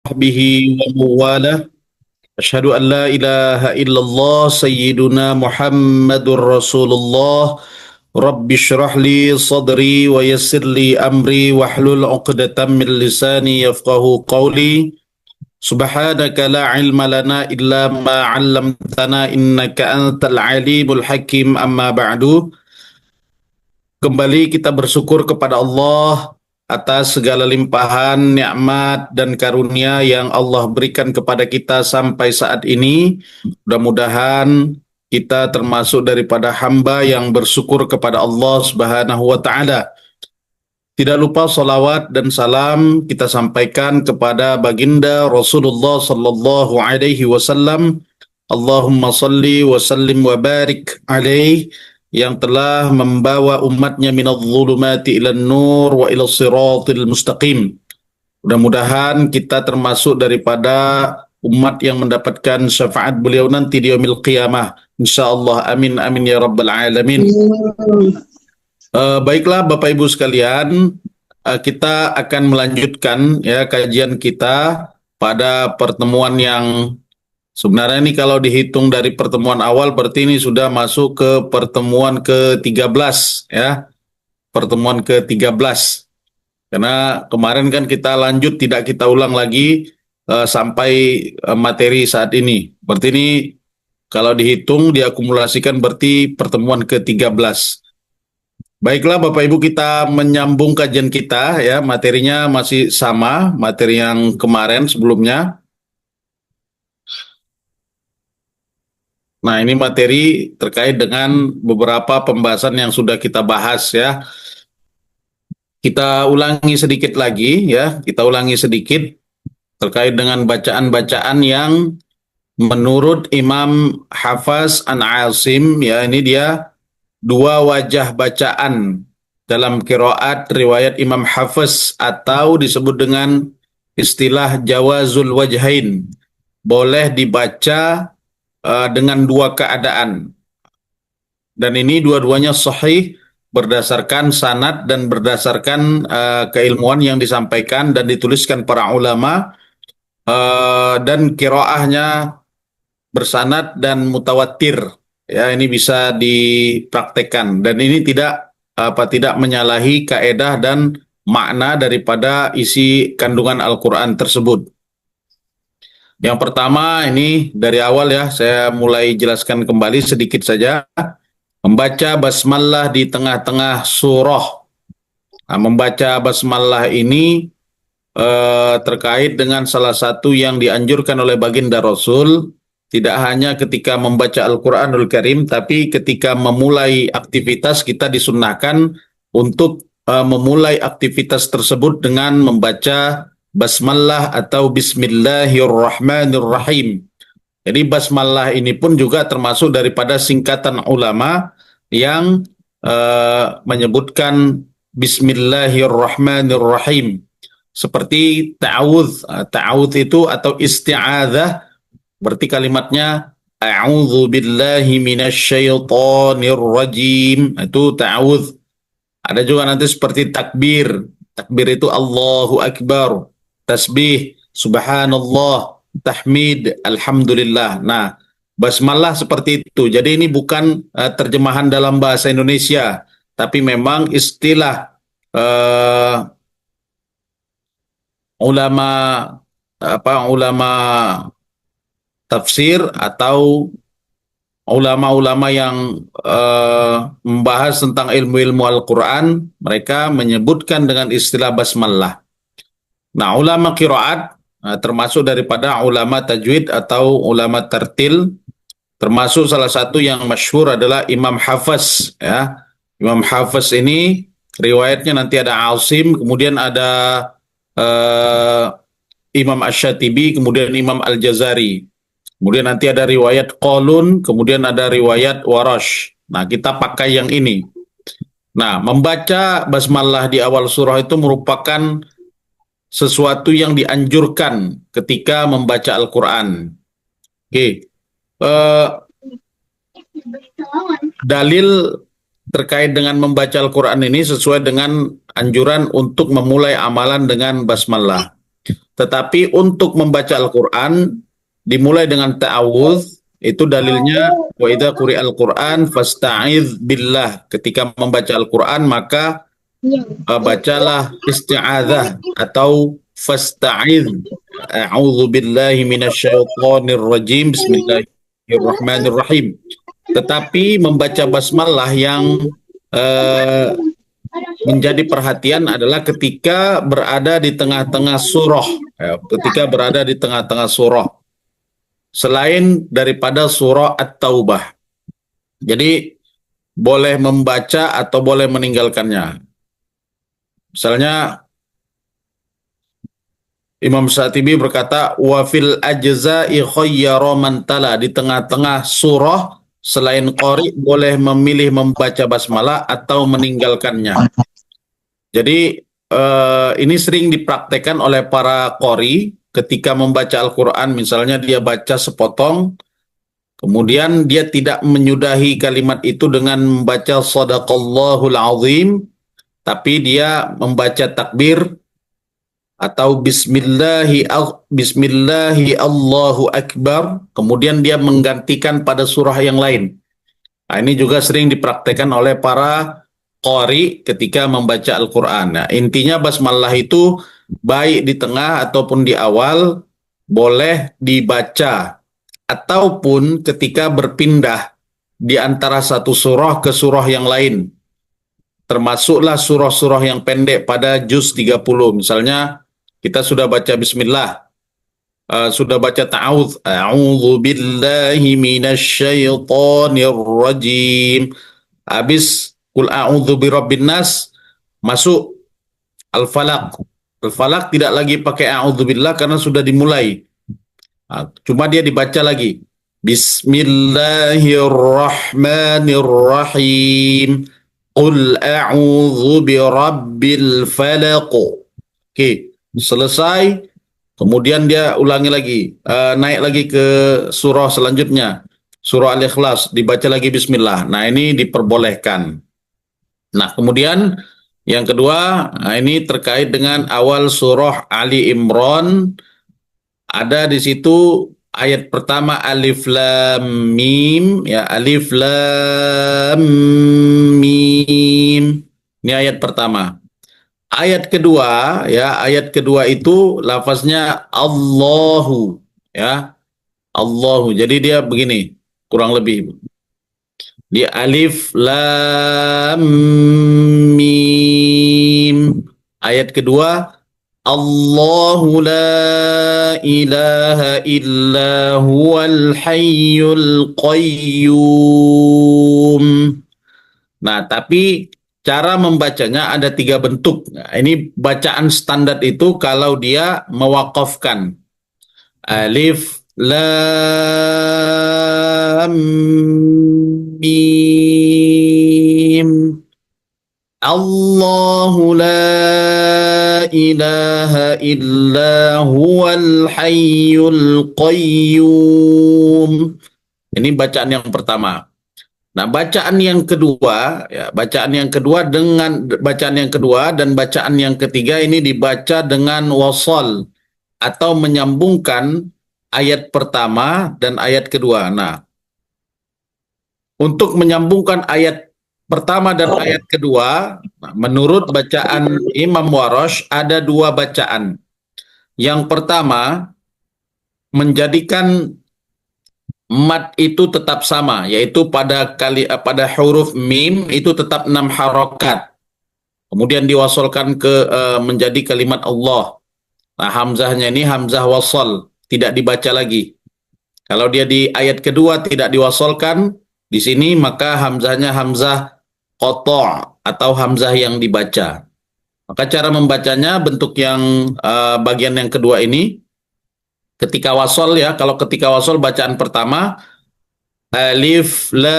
وصحبه ومواله أشهد أن لا إله إلا الله سيدنا محمد رسول الله رب اشرح لي صدري ويسر لي أمري واحلل عقدة من لساني يفقه قولي سبحانك لا علم لنا إلا ما علمتنا إنك أنت العليم الحكيم أما بعد. Kembali kita bersyukur kepada Allah atas segala limpahan nikmat dan karunia yang Allah berikan kepada kita sampai saat ini. Mudah-mudahan kita termasuk daripada hamba yang bersyukur kepada Allah Subhanahu wa taala. Tidak lupa salawat dan salam kita sampaikan kepada baginda Rasulullah sallallahu alaihi wasallam. Allahumma salli wa sallim wa barik alaihi, yang telah membawa umatnya minadh dhulumati ilan nur wa ila siratil mustaqim. Mudah-mudahan kita termasuk daripada umat yang mendapatkan syafaat beliau nanti di yaumil qiyamah. Insyaallah, amin amin ya rabbal alamin. Baiklah Bapak Ibu sekalian, kita akan melanjutkan ya kajian kita pada pertemuan yang sebenarnya ini kalau dihitung dari pertemuan awal berarti ini sudah masuk ke pertemuan ke-13 ya. Pertemuan ke-13. Karena kemarin kan kita lanjut, tidak kita ulang lagi sampai materi saat ini. Berarti ini kalau dihitung diakumulasikan berarti pertemuan ke-13. Baiklah Bapak Ibu, kita menyambung kajian kita ya, materinya masih sama, materi yang kemarin sebelumnya. Nah, ini materi terkait dengan beberapa pembahasan yang sudah kita bahas ya. Kita ulangi sedikit lagi ya, kita ulangi sedikit terkait dengan bacaan-bacaan yang menurut Imam Hafaz an Asim ya, ini dia dua wajah bacaan dalam qiraat riwayat Imam Hafiz, atau disebut dengan istilah jawazul wajhain. Boleh dibaca dengan dua keadaan. Dan ini dua-duanya sahih berdasarkan sanad dan berdasarkan keilmuan yang disampaikan dan dituliskan para ulama, dan qiraahnya bersanad dan mutawatir. Ya, ini bisa dipraktekkan dan ini tidak menyalahi kaedah dan makna daripada isi kandungan Al-Qur'an tersebut. Yang pertama, ini dari awal ya, saya mulai jelaskan kembali sedikit saja. Membaca basmalah di tengah-tengah surah. Nah, membaca basmalah ini terkait dengan salah satu yang dianjurkan oleh baginda Rasul. Tidak hanya ketika membaca Al-Quranul Karim, tapi ketika memulai aktivitas kita disunnahkan untuk memulai aktivitas tersebut dengan membaca basmalah atau bismillahirrahmanirrahim. Jadi basmalah ini pun juga termasuk daripada singkatan ulama yang menyebutkan bismillahirrahmanirrahim. Seperti ta'awudz. Ta'awudz itu atau isti'adzah, berarti kalimatnya a'udzu billahi minasyaitonir rajim. Itu ta'awudz. Ada juga nanti seperti takbir. Takbir itu Allahu Akbar. Tasbih, subhanallah, tahmid, alhamdulillah. Nah, basmalah seperti itu. Jadi ini bukan terjemahan dalam bahasa Indonesia, tapi memang istilah ulama ulama tafsir atau ulama-ulama yang membahas tentang ilmu-ilmu Al-Quran, mereka menyebutkan dengan istilah basmalah. Nah, ulama qiraat termasuk daripada ulama tajwid atau ulama tartil, termasuk salah satu yang masyhur adalah Imam Hafiz ya. Imam Hafiz ini riwayatnya nanti ada Asim, kemudian ada Imam Asy-Syatibi, kemudian Imam Al-Jazari. Kemudian nanti ada riwayat Qalun, kemudian ada riwayat Warash. Nah, kita pakai yang ini. Nah, membaca basmalah di awal surah itu merupakan sesuatu yang dianjurkan ketika membaca Al-Quran. Oke. Dalil terkait dengan membaca Al-Quran ini sesuai dengan anjuran untuk memulai amalan dengan basmalah. Tetapi untuk membaca Al-Quran dimulai dengan ta'awudz, itu dalilnya wa idza quri'al Qur'an fasta'idz billah. Ketika membaca Al-Quran maka bacalah isti'adzah atau fasta'idz. A'udzu billahi minasyaitonir rajim. Bismillahirrahmanirrahim. Tetapi membaca basmalah yang eh, menjadi perhatian adalah ketika berada di tengah-tengah surah, ya, ketika berada di tengah-tengah surah, selain daripada surah At-Taubah. Jadi boleh membaca atau boleh meninggalkannya. Misalnya Imam Syatibi berkata, wa fil ajza'i khayyara man tala, di tengah-tengah surah selain qari boleh memilih membaca basmalah atau meninggalkannya. Jadi ini sering dipraktekkan oleh para qori ketika membaca Al-Quran, misalnya dia baca sepotong, kemudian dia tidak menyudahi kalimat itu dengan membaca Shadaqallahul Azim, tapi dia membaca takbir atau Bismillahi Allahu Akbar, kemudian dia menggantikan pada surah yang lain. Nah, ini juga sering dipraktekkan oleh para qari ketika membaca Al-Quran. Nah, intinya basmalah itu baik di tengah ataupun di awal boleh dibaca, ataupun ketika berpindah di antara satu surah ke surah yang lain. Termasuklah surah-surah yang pendek pada juz 30. Misalnya kita sudah baca Bismillah, sudah baca ta'awudz, a'udzu billahi minasyaitonir rajim. Habis kul a'udzu birabbin nas, masuk al-falaq. Al-falaq tidak lagi pakai a'udzubillah karena sudah dimulai. Cuma dia dibaca lagi. Bismillahirrahmanirrahim. Qul a'udzu birabbil falaq. Oke, selesai. Kemudian dia ulangi lagi, naik lagi ke surah selanjutnya. Surah Al-Ikhlas, dibaca lagi Bismillah. Nah, ini diperbolehkan. Nah, kemudian yang kedua, nah ini terkait dengan awal surah Ali Imran. Ada di situ ayat pertama Alif Lam Mim, ya, Alif Lam Mim. Ini ayat pertama. Ayat kedua, ya, ayat kedua itu lafaznya Allahu, ya, Allahu. Jadi dia begini, kurang lebih. Di Alif Lam Mim. Ayat kedua, Allahu la ilaha illa huwal hayyul qayyum. Nah, tapi cara membacanya ada tiga bentuk. Nah, ini bacaan standar itu kalau dia mewakafkan. Alif Lam Mim. Allahu la ilaha illa huwal hayyul qayyum. Ini bacaan yang pertama. Nah, bacaan yang kedua, ya, bacaan yang kedua dan bacaan yang ketiga ini dibaca dengan wasal atau menyambungkan ayat pertama dan ayat kedua. Nah, untuk menyambungkan ayat pertama dan ayat kedua, nah, menurut bacaan Imam Warash ada dua bacaan. Yang pertama, menjadikan mat itu tetap sama, yaitu pada huruf mim itu tetap 6 harokat. Kemudian diwasolkan ke menjadi kalimat Allah. Nah, hamzahnya ini hamzah wasal, tidak dibaca lagi. Kalau dia di ayat kedua tidak diwasolkan di sini, maka hamzahnya hamzah qata' atau hamzah yang dibaca. Maka cara membacanya bentuk yang bagian yang kedua ini, ketika wasol, ya, kalau ketika wasol bacaan pertama Alif Lam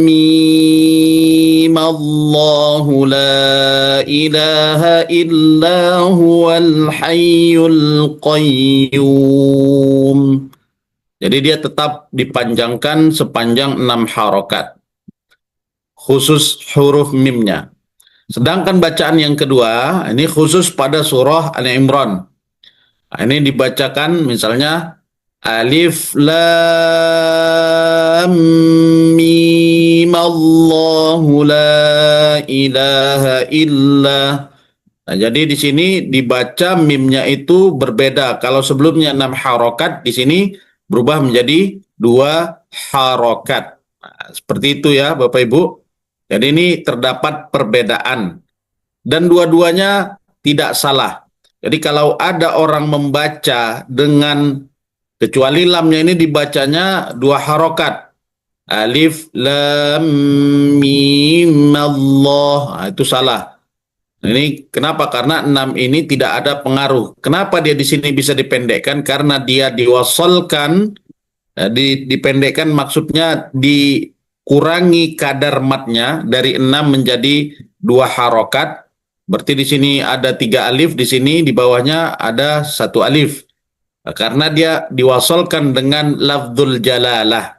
Mim Allahu la ilaha illa huwal hayyul qayyum. Jadi dia tetap dipanjangkan sepanjang 6 harokat, khusus huruf mimnya. Sedangkan bacaan yang kedua, ini khusus pada surah Al-Imran. Nah, ini dibacakan misalnya Alif Lam Mim Allahu la ilaha illa. Nah, jadi di sini dibaca mimnya itu berbeda. Kalau sebelumnya 6 harokat, di sini berubah menjadi 2 harokat. Nah, seperti itu ya Bapak Ibu. Jadi ini terdapat perbedaan. Dan dua-duanya tidak salah. Jadi kalau ada orang membaca dengan, kecuali lamnya ini dibacanya 2 harokat. Alif, lam, mim, Allah. Nah, itu salah. Ini kenapa? Karena 6 ini tidak ada pengaruh. Kenapa dia di sini bisa dipendekkan? Karena dia diwasalkan, dipendekkan maksudnya dikurangi kadar matnya dari 6 menjadi 2 harokat. Berarti di sini ada 3 alif, di sini di bawahnya ada 1 alif. Karena dia diwasalkan dengan lafzul jalalah.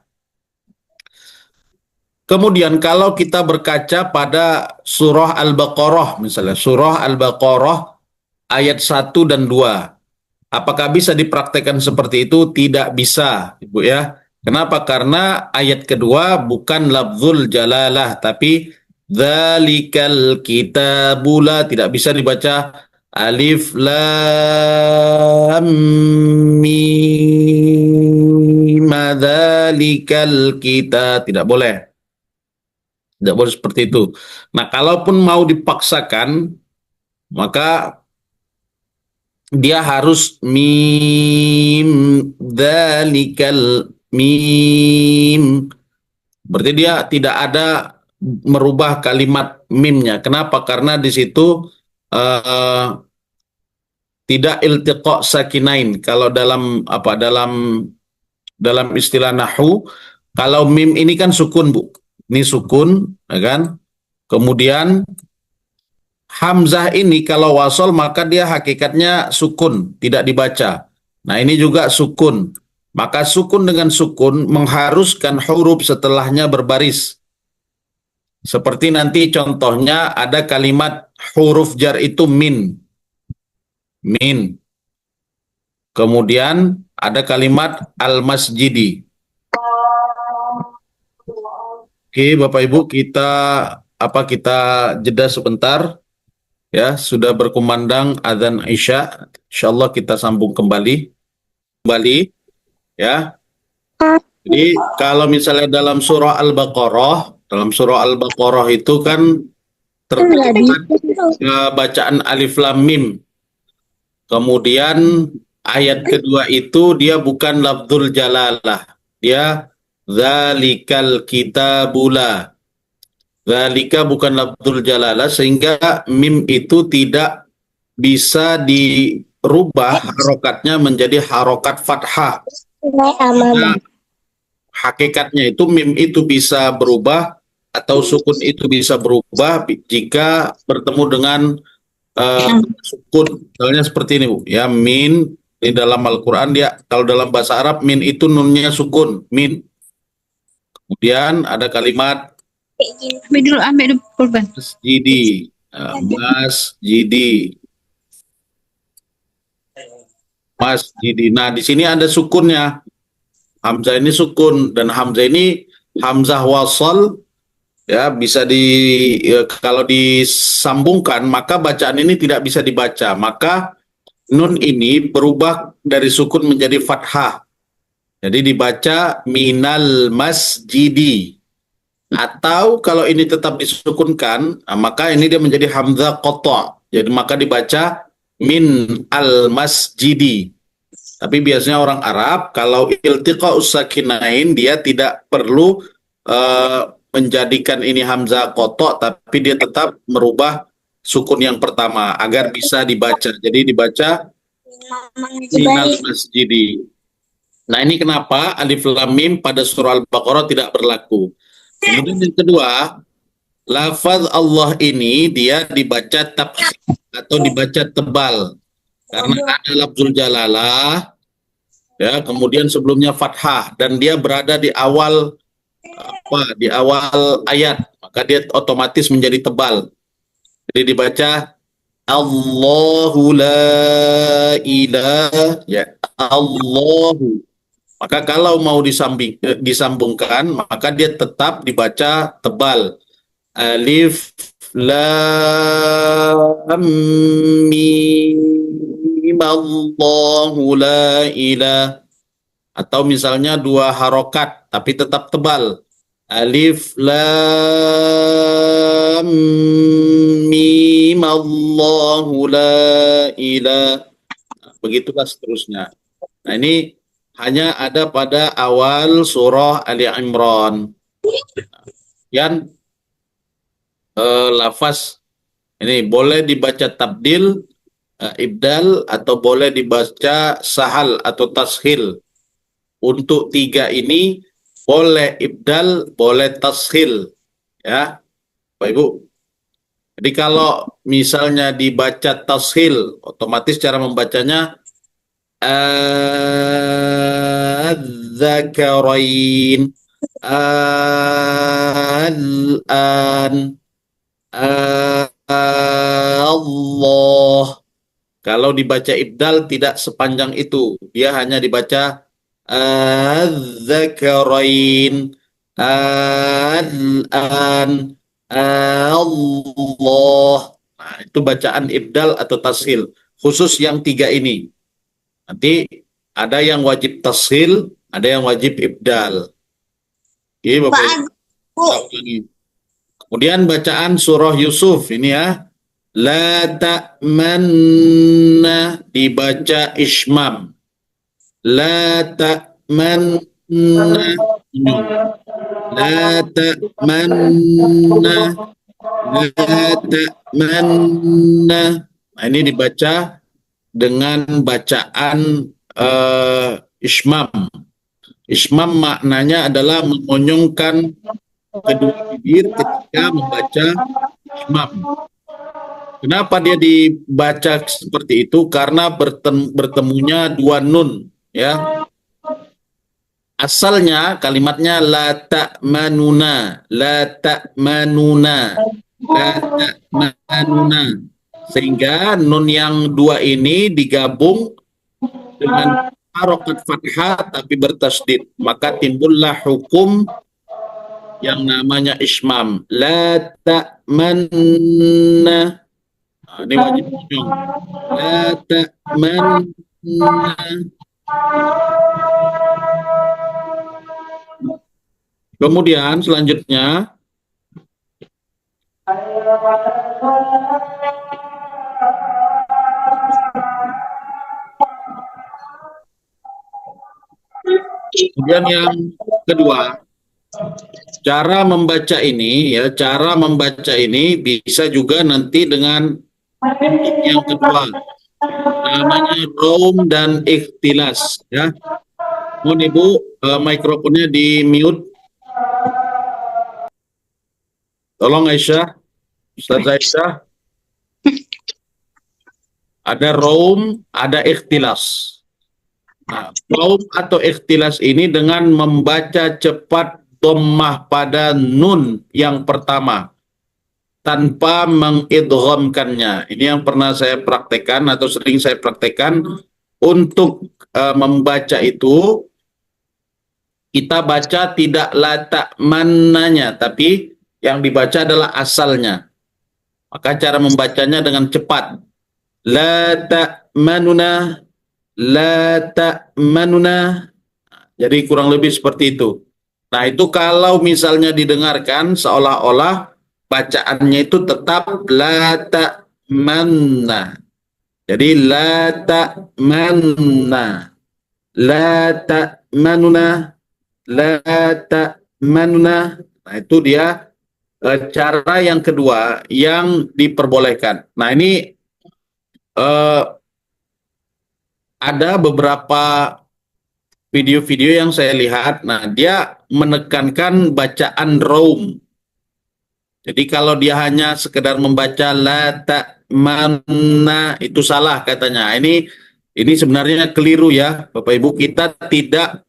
Kemudian kalau kita berkaca pada surah Al-Baqarah, misalnya surah Al-Baqarah ayat 1 dan 2. Apakah bisa dipraktekkan seperti itu? Tidak bisa, Ibu ya. Kenapa? Karena ayat kedua bukan lafzul jalalah, tapi dzalikal kitabula, tidak bisa dibaca alif lam mim dzalikal kita, tidak boleh. Tidak boleh seperti itu. Nah, kalaupun mau dipaksakan, maka dia harus mim dalikal mim. Berarti dia tidak ada merubah kalimat mimnya. Kenapa? Karena di situ uh, tidak iltiqa sakinain. Kalau dalam dalam istilah nahwu, kalau mim ini kan sukun, Bu. Ini sukun, ya kan? Kemudian Hamzah ini kalau wasol maka dia hakikatnya sukun, tidak dibaca. Nah ini juga sukun. Maka sukun dengan sukun mengharuskan huruf setelahnya berbaris. Seperti nanti contohnya ada kalimat huruf jar itu min. Min. Kemudian ada kalimat al-masjidi. Oke Bapak Ibu, kita jeda sebentar. Ya, sudah berkumandang adzan Isya. Insyaallah kita sambung kembali. Ya. Jadi kalau misalnya dalam surah Al-Baqarah itu kan terdapat bacaan alif lam mim. Kemudian ayat kedua itu dia bukan lafzul jalalah. Dia zalikal kitabula. Zalika bukan lafzul jalalah sehingga mim itu tidak bisa dirubah harokatnya menjadi harokat fathah. Nah, hakikatnya itu mim itu bisa berubah atau sukun itu bisa berubah jika bertemu dengan sukun. Misalnya seperti ini, Bu. Ya, min di dalam Al-Qur'an dia kalau dalam bahasa Arab min itu nunnya sukun, min. Kemudian ada kalimat ambil dulu pulpen. masjidi. Masjidi. Masjidi. Nah, di sini ada sukunnya. Hamzah ini sukun dan Hamzah ini Hamzah wasal ya bisa kalau disambungkan maka bacaan ini tidak bisa dibaca. Maka nun ini berubah dari sukun menjadi fathah. Jadi dibaca minal masjidi. Atau kalau ini tetap disukunkan, maka ini dia menjadi hamzah qata. Jadi maka dibaca min al masjidi. Tapi biasanya orang Arab kalau iltiqa usakinain dia tidak perlu menjadikan ini hamzah qata, tapi dia tetap merubah sukun yang pertama agar bisa dibaca. Jadi dibaca minal masjidi. Nah ini kenapa alif lam mim pada surah Al-Baqarah tidak berlaku. Kemudian yang kedua, lafaz Allah ini dia dibaca tafkhim atau dibaca tebal karena ada lafzul jalalah ya, kemudian sebelumnya fathah dan dia berada di awal ayat, maka dia otomatis menjadi tebal. Jadi dibaca Allahu la ilaha, ya, Allahu. Maka kalau mau disambungkan, maka dia tetap dibaca tebal. Alif lam mim Allahu la ilaha. Atau misalnya dua harokat tapi tetap tebal. Alif lam mim Allahu la ilaha. Begitulah seterusnya. Nah, ini hanya ada pada awal surah Ali Imran. Yang lafaz ini boleh dibaca tabdil, ibdal, atau boleh dibaca sahal atau tashil. Untuk tiga ini boleh ibdal, boleh tashil, ya, Bapak Ibu. Jadi kalau misalnya dibaca tashil, otomatis cara membacanya az-zakarain, al-an, Allah. Kalau dibaca ibdal tidak sepanjang itu, dia hanya dibaca az-zakarain, al-an, Allah. Nah, itu bacaan ibdal atau tashil. Khusus yang tiga ini. Nanti ada yang wajib tashil, ada yang wajib ibdal. Oke, Bapak Ibu. Kemudian bacaan surah Yusuf ini ya. La ta'manna dibaca ismam. La ta'manna. La ta'manna. La ta'manna. Nah, ini dibaca dengan bacaan ismam. Ismam maknanya adalah memonyongkan kedua bibir ketika membaca ismam. Kenapa dia dibaca seperti itu? Karena bertemunya dua nun, ya. Asalnya kalimatnya la ta'manuna, la ta'manuna, la ta'manuna. Sehingga nun yang dua ini digabung dengan harokat fathah tapi bertasdid, maka timbullah hukum yang namanya ismam. La ta'manna. Nah, ini wajib monyong. La ta'manna. Kemudian selanjutnya yang kedua, cara membaca ini ya, cara membaca ini bisa juga nanti dengan yang kedua, namanya raum dan ikhtilas, ya. Mohon Ibu mikrofonnya di mute. Tolong Aisyah, Ustaz Aisyah. Ada raum, ada ikhtilas. Nah, raum atau ikhtilas ini dengan membaca cepat dhammah pada nun yang pertama tanpa mengidghamkannya. Ini yang pernah saya praktekkan atau sering saya praktekkan. Untuk membaca itu kita baca tidak la ta'mannanya, tapi yang dibaca adalah asalnya. Maka cara membacanya dengan cepat. La ta'manuna, la ta'manuna. Jadi kurang lebih seperti itu. Nah, itu kalau misalnya didengarkan seolah-olah bacaannya itu tetap la ta'manna. Jadi la ta'manna, la ta'manuna, la ta'manuna. Nah, itu dia cara yang kedua yang diperbolehkan. Nah, ini ada beberapa video-video yang saya lihat. Nah, dia menekankan bacaan raum. Jadi kalau dia hanya sekedar membaca la ta'manna itu salah katanya. Ini sebenarnya keliru ya, Bapak Ibu. Kita tidak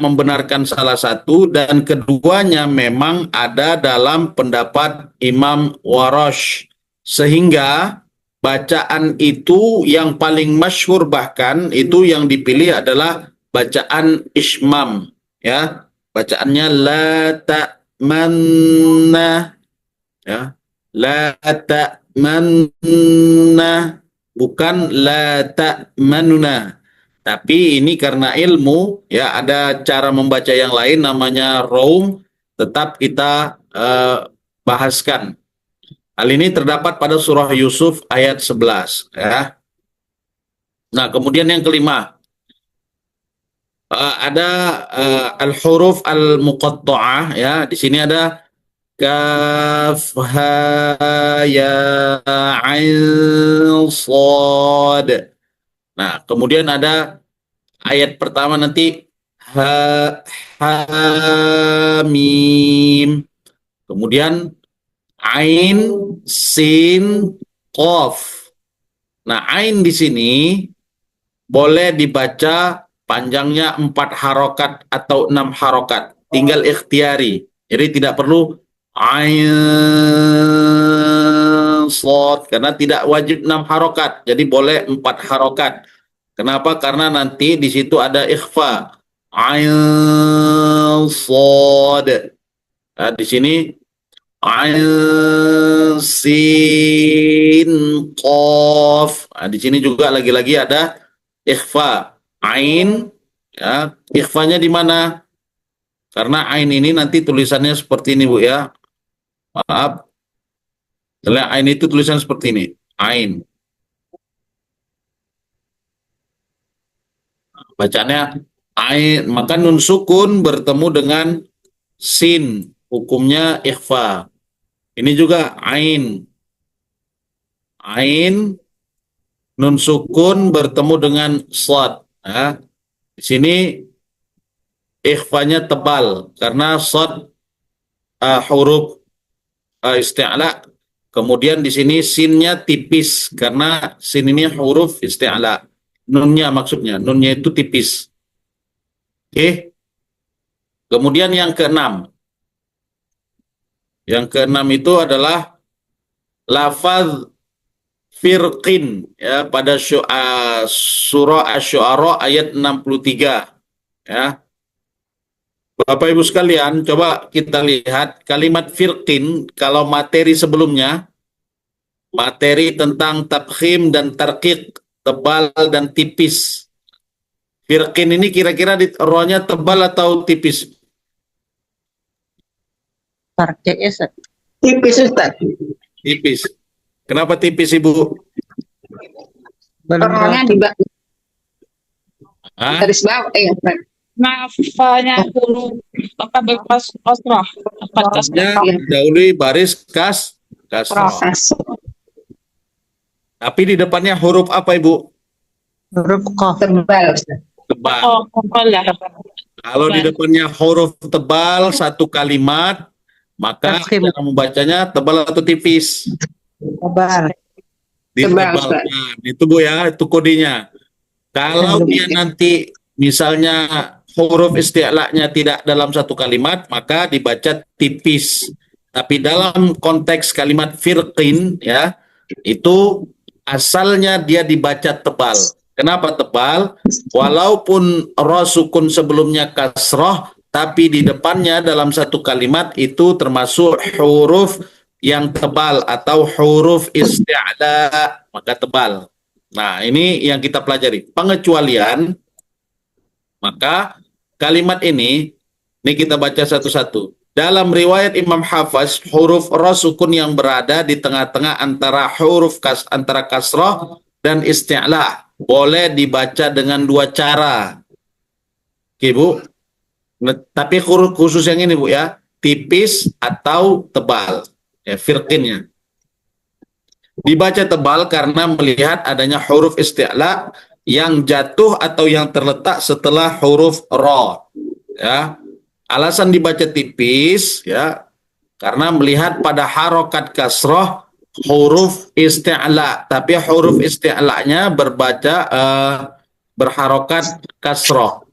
membenarkan salah satu, dan keduanya memang ada dalam pendapat Imam Warash Sehingga bacaan itu yang paling masyhur, bahkan itu yang dipilih adalah bacaan ismam, ya. Bacaannya la ta'manna, ya. La ta'manna, bukan la ta'manuna. Tapi ini karena ilmu, ya, ada cara membaca yang lain namanya raum, tetap kita bahaskan. Hal ini terdapat pada surah Yusuf ayat 11, ya. Nah, kemudian yang kelima, ada al-huruf al-muqatta'ah, ya. Di sini ada kaf ha ya ain sad. Nah, kemudian ada ayat pertama nanti ha ha mim. Kemudian ain sin qaf. Nah, ain di sini boleh dibaca panjangnya 4 harokat atau 6 harokat. Tinggal ikhtiari. Jadi tidak perlu ain slot, karena tidak wajib 6 harokat. Jadi boleh 4 harokat. Kenapa? Karena nanti di situ ada ikhfa. Ain slot. Nah, di sini ain sin qaf. Nah, di sini juga lagi-lagi ada ikhfa. Ain, ya, ikhfanya di mana? Karena ain ini nanti tulisannya seperti ini, Bu, ya. Maaf. Kalau ain itu tulisan seperti ini. Ain. Bacanya ain, maka nun sukun bertemu dengan sin. Hukumnya ikhfa. Ini juga ain. Ain, nun sukun bertemu dengan shad. Nah, di sini ikhfanya tebal karena shad huruf isti'la. Kemudian di sini sinnya tipis karena sin ini huruf isti'la. Nunnya maksudnya, nunnya itu tipis. Oke. Kemudian yang keenam. Yang keenam itu adalah lafaz firqin, ya, pada surah Asy-Syu'ara ayat 63, ya. Bapak Ibu sekalian, coba kita lihat kalimat firqin. Kalau materi sebelumnya, materi tentang tabkhim dan tarqiq, tebal dan tipis. Firqin ini kira-kira rohnya tebal atau tipis? Target ya, Ustaz. Tipis Ustaz. Tipis. Kenapa tipis, Ibu? Orangnya di Hah? garis bawah Ustaz. Maafnya huruf apa bekas kasrah, empat kasrah. Ya, dahului baris kasrah. Tapi di depannya huruf apa, Ibu? Huruf qaf. Tebal Ustaz. Tebal. Oh, kalah. Kalau di depannya huruf tebal satu kalimat, maka Tafkhim. cara membacanya tebal atau tipis? Tebal. Ditebalkan. Itu, Bu, ya, itu kodenya. Kalau dia nanti misalnya huruf isti'la'nya tidak dalam satu kalimat, maka dibaca tipis. Tapi dalam konteks kalimat firqin, ya, itu asalnya dia dibaca tebal. Kenapa tebal? Walaupun ra sukun sebelumnya kasroh, tapi di depannya dalam satu kalimat itu termasuk huruf yang tebal atau huruf isti'la, maka tebal. Nah, ini yang kita pelajari. Pengecualian, maka kalimat ini kita baca satu-satu. Dalam riwayat Imam Hafaz, huruf ra sukun yang berada di tengah-tengah antara antara kasroh dan isti'la boleh dibaca dengan dua cara. Oke, Bu. Tapi khusus yang ini, Bu, ya, tipis atau tebal, ya, firqinnya. Dibaca tebal karena melihat adanya huruf isti'la yang jatuh atau yang terletak setelah huruf ra, ya. Alasan dibaca tipis, ya, karena melihat pada harokat kasroh huruf isti'la, tapi huruf isti'la'nya berharokat kasroh.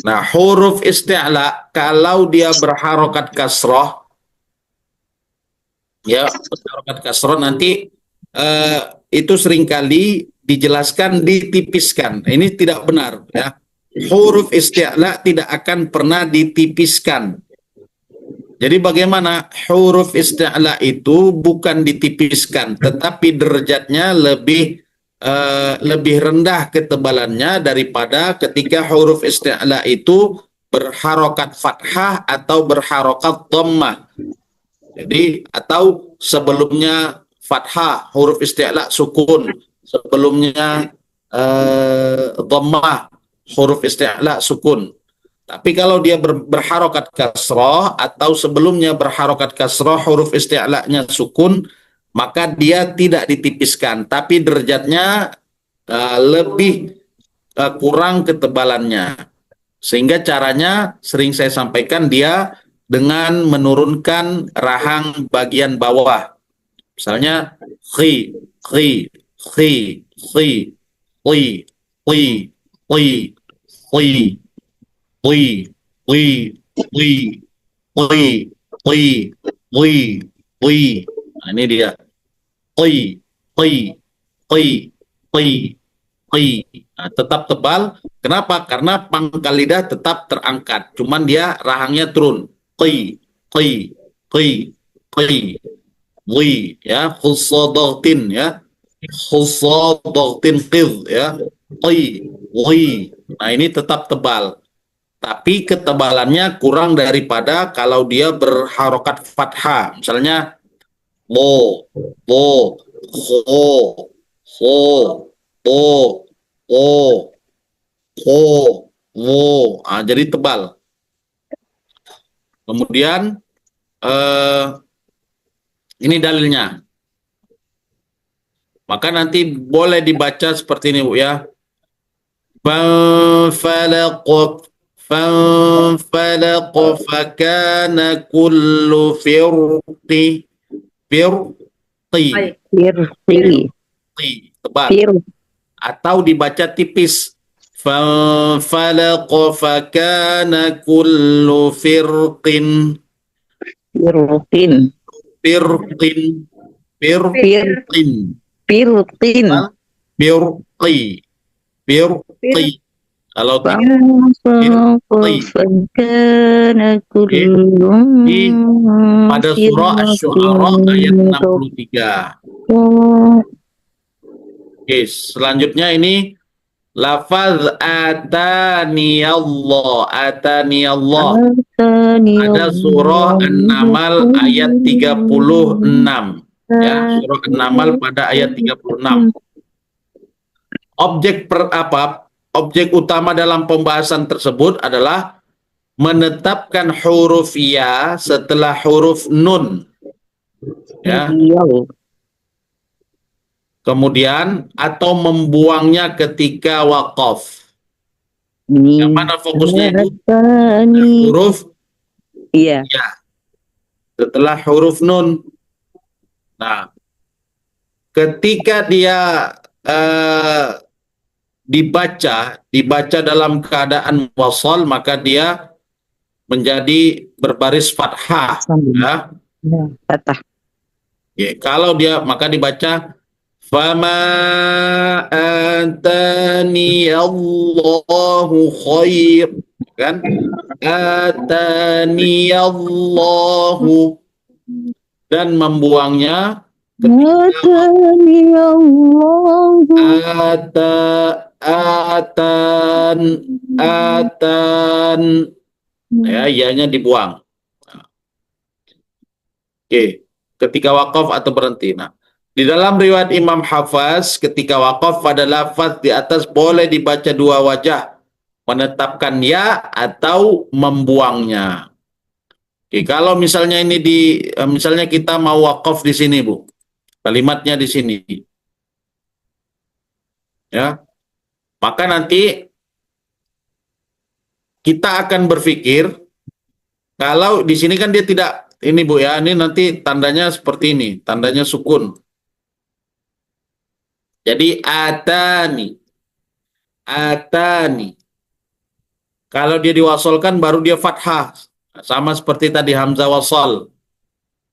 Nah, huruf isti'la kalau dia berharokat kasroh, ya, harokat kasroh nanti itu seringkali dijelaskan ditipiskan. Ini tidak benar, ya. Huruf isti'la tidak akan pernah ditipiskan. Jadi bagaimana huruf isti'la itu bukan ditipiskan, tetapi derajatnya lebih rendah ketebalannya daripada ketika huruf isti'la itu berharokat fathah atau berharokat dhammah. Jadi atau sebelumnya fathah huruf isti'la sukun, sebelumnya dhammah huruf isti'la sukun. Tapi kalau dia berharokat kasroh atau sebelumnya berharokat kasroh huruf isti'la'nya sukun, maka dia tidak ditipiskan, tapi derajatnya lebih kurang ketebalannya. Sehingga caranya sering saya sampaikan dia dengan menurunkan rahang bagian bawah. Misalnya khi, khi, khi, khi, khi, khi, khi, khi, khi, khi, khi, khi, khi, khi, khi. Nah, ini dia. Khi, khi, khi, khi, khi. Nah, tetap tebal. Kenapa? Karena pangkal lidah tetap terangkat. Cuman dia rahangnya turun. Khi, khi, khi, khi. Wi ya khusadatin ya khusadatin qid ya wi. Nah ini tetap tebal, tapi ketebalannya kurang daripada kalau dia berharokat fathah. Misalnya bo bo ho ho bo o ho wo. Jadi tebal. Kemudian ini dalilnya. Maka nanti boleh dibaca seperti ini, Bu, ya. فانفلق فانفلق فكان كل فرق Firqi. tebal, Fir. atau dibaca tipis فانفلق فكان كل Firqin. firqin Fir. firqin Firqin. firqi firqi. Kalau Fakana kullum pada surah Asy-Syu'ara ayat 63. Oke, selanjutnya ini lafaz atani Allah. Ada surah An-Naml ayat 36. Ya, surah An-Naml pada ayat 36. Objek utama dalam pembahasan tersebut adalah menetapkan huruf ya setelah huruf nun. Ya. Kemudian atau membuangnya ketika waqaf. Yang mana fokusnya itu huruf iya ya setelah huruf nun. Nah, ketika dia dibaca dalam keadaan wasal, maka dia menjadi berbaris fathah. Ya. Fathah. Ya, kalau dia maka dibaca fama atani Allahu khair, kan? Atani Allahu, dan membuangnya ketika atan ya, ianya dibuang. Oke, ketika wakaf atau berhenti. Nah, di dalam riwayat Imam Hafaz ketika wakaf pada lafaz di atas boleh dibaca dua wajah, menetapkan ya atau membuangnya. Oke, kalau misalnya ini misalnya kita mau wakaf di sini, Bu. Kalimatnya di sini. Ya. Maka nanti kita akan berpikir kalau di sini kan dia tidak ini, Bu, ya. Ini nanti tandanya seperti ini, tandanya sukun. Jadi atani. Kalau dia diwasolkan baru dia fathah. Sama seperti tadi hamzah wasal.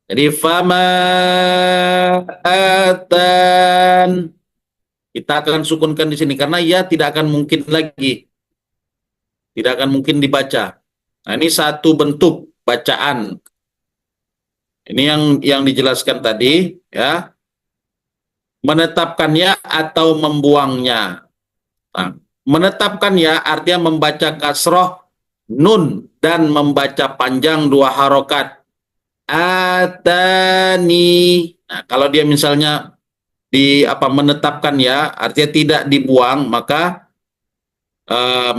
Jadi fama atan. Kita akan sukunkan di sini karena ya tidak akan mungkin lagi. Tidak akan mungkin dibaca. Nah, ini satu bentuk bacaan. Ini yang dijelaskan tadi, ya. Menetapkan ya atau membuangnya. Nah, menetapkan ya artinya membaca kasroh nun dan membaca panjang 2 harokat. Atani. Nah, kalau dia misalnya menetapkan ya, artinya tidak dibuang, maka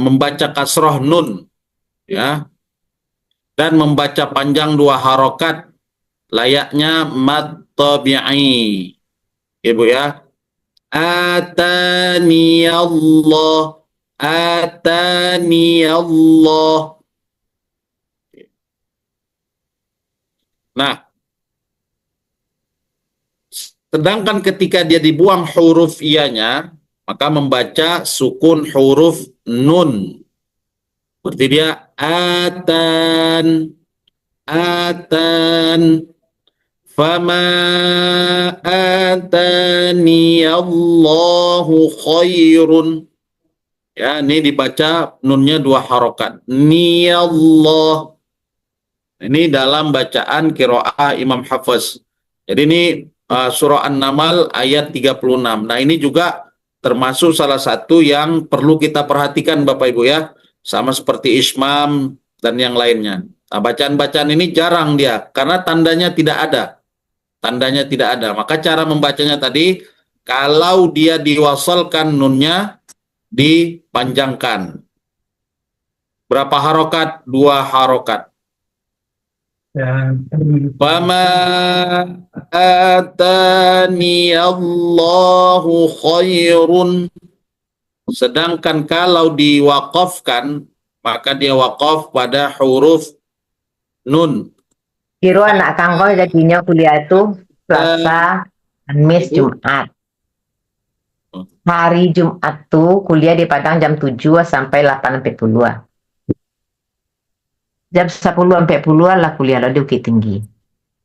membaca kasroh nun, ya, dan membaca panjang 2 harokat, layaknya mad tabi'i, ibu ya. Atani Allah, atani Allah. Nah, sedangkan ketika dia dibuang huruf ianya, maka membaca sukun huruf nun. Berarti dia atan, atan. Fama atani Allahu khairun. Ya, ini dibaca nunnya 2 harokat. Ni Allah. Ini dalam bacaan qiraah Imam Hafiz. Jadi ini surah An-Naml ayat 36. Nah, ini juga termasuk salah satu yang perlu kita perhatikan Bapak Ibu ya. Sama seperti Ismam dan yang lainnya. Nah, bacaan-bacaan ini jarang dia karena tandanya tidak ada. Tandanya tidak ada. Maka cara membacanya tadi, kalau dia diwasalkan nunnya dipanjangkan. Berapa harokat? 2 harokat. Fama atani Allahu khairun. Sedangkan kalau diwakafkan, maka dia wakaf pada huruf nun. Kiro anak kangkol jadinya kuliah itu Selasa, Kamis, Jumat. Hari Jumat tuh kuliah di Padang jam 7 sampai 8.40. Jam 10 sampai 10 lah kuliah lo di Bukit Tinggi.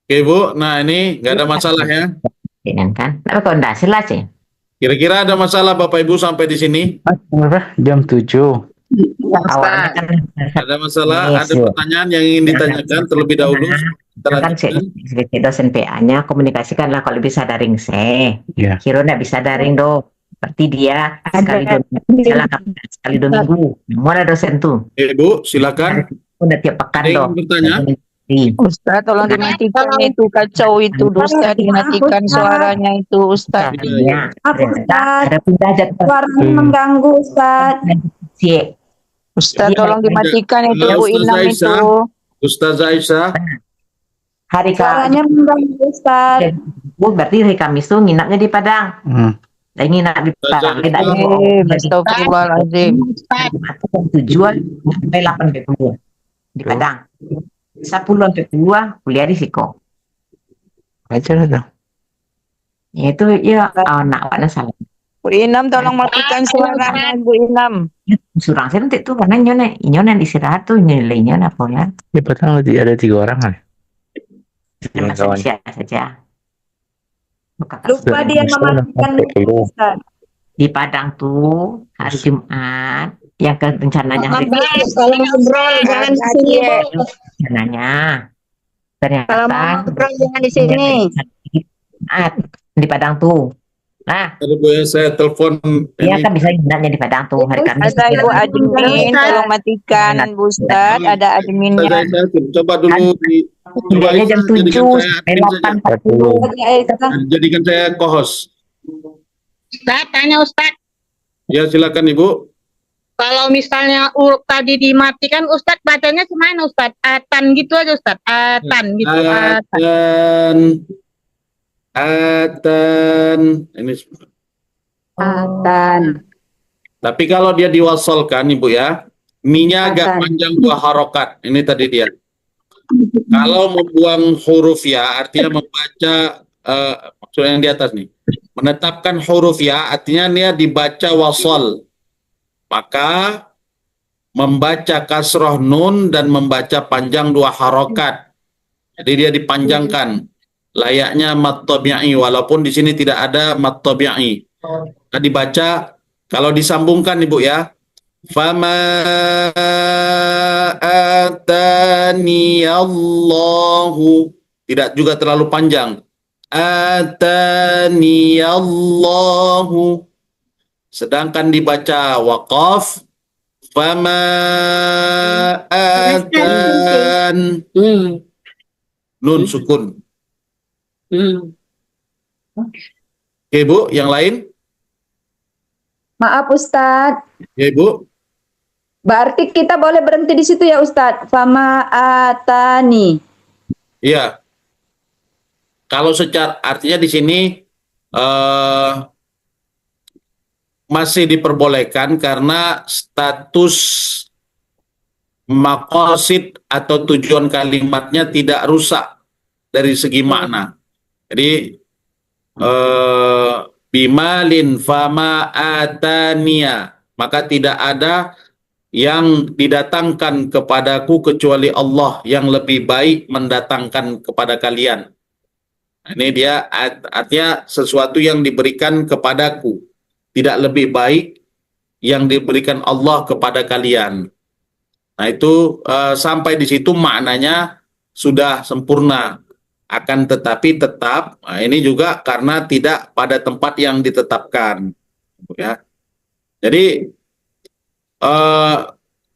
Oke Bu, nah ini nggak ada masalah ya. Kan? Tapi kalau enggak sih. Kira-kira ada masalah Bapak Ibu sampai di sini? Jam 7. Awalnya kan Ada masalah? Ada pertanyaan yang ingin ditanyakan terlebih dahulu? kan sebagai dosen PA-nya komunikasikanlah kalau bisa daring Ya. Kiro nggak bisa daring dong. Berarti dia sekali 2 minggu. Mau ada dosen tuh. Bu, silakan. Udah tiap pekan Ada yang dong. bertanya? Ustaz, tolong dimatikan itu kacau itu. Ustaz, dimatikan suaranya itu, Ustaz. Iya. Ustaz. Ada pindah aja. Suaranya mengganggu, Ustaz. Si Ustaz, Iya, tolong dimatikan itu Halo, Bu Inam Ustazah itu. Ustazah Aisyah. hari Suaranya mengganggu, Ustaz. berarti hari Kamis tuh nginapnya di Padang. Dan nginap di Padang. Tidak ada Astagfirullahaladzim. tujuan sampai 8.40 di Padang. 10 sampai 2 kuliah di Siko. Aja dong. Itu ya anak salah. Bu Inam, tolong matikan suaranya Bu Inam. Surang saya nanti tuh karena nyone istirahat tuh nilainya apa ya? Di Padang ada 3 orang kan? Masih saja. Lupa dia mematikan Ustaz. Di Padang tuh hari Jumat yang rencananya hari Kalau ngobrol jangan di sini, Bu. rencananya Kalau mau ternyata ngobrol jangan di sini. Jumat di Padang tuh. Nah, Ada Bu ya, saya telepon dia ini. kan bisa nginapnya di Padang tuh hari Kamis. Ada Ibu admin, tolong matikan Bu Ustaz. Ada Ustazah adminnya. Aisyah, coba dulu Kuliahnya jam 7 sampai 8.40. Jadikan saya co-host. Ustaz, tanya Ustaz. Ya, silakan Ibu. Kalau misalnya huruf tadi dimatikan, Ustaz bacanya gimana Ustaz? Atan gitu aja Ustaz. Atan gitu. Atan. Atan. Ini. Atan. Tapi kalau dia diwasalkan Ibu ya, minya agak panjang 2 harokat. Ini tadi dia. Kalau membuang huruf ya, artinya membaca maksudnya yang di atas nih. Menetapkan huruf ya, artinya dia dibaca wasal. Maka membaca kasroh nun dan membaca panjang 2 harokat. Jadi dia dipanjangkan. layaknya mat tabi'i, walaupun di sini tidak ada mat tabi'i. Nah, dibaca kalau disambungkan Ibu ya. Fama atani Allahu, tidak juga terlalu panjang. Atani Allahu. Sedangkan dibaca waqaf fama atan, nun sukun. Oke Bu, yang lain? Maaf Ustadz. Ya Ibu. Berarti kita boleh berhenti di situ ya Ustadz. Fama atani. Iya. Kalau secara artinya di sini masih diperbolehkan karena status maqasid atau tujuan kalimatnya tidak rusak dari segi makna. Jadi bimalin fama atania, maka tidak ada yang didatangkan kepadaku kecuali Allah yang lebih baik mendatangkan kepada kalian. Nah, ini dia artinya sesuatu yang diberikan kepadaku, tidak lebih baik yang diberikan Allah kepada kalian. Nah itu sampai di situ maknanya sudah sempurna. Akan tetapi tetap, nah ini juga karena tidak pada tempat yang ditetapkan. Ya. Jadi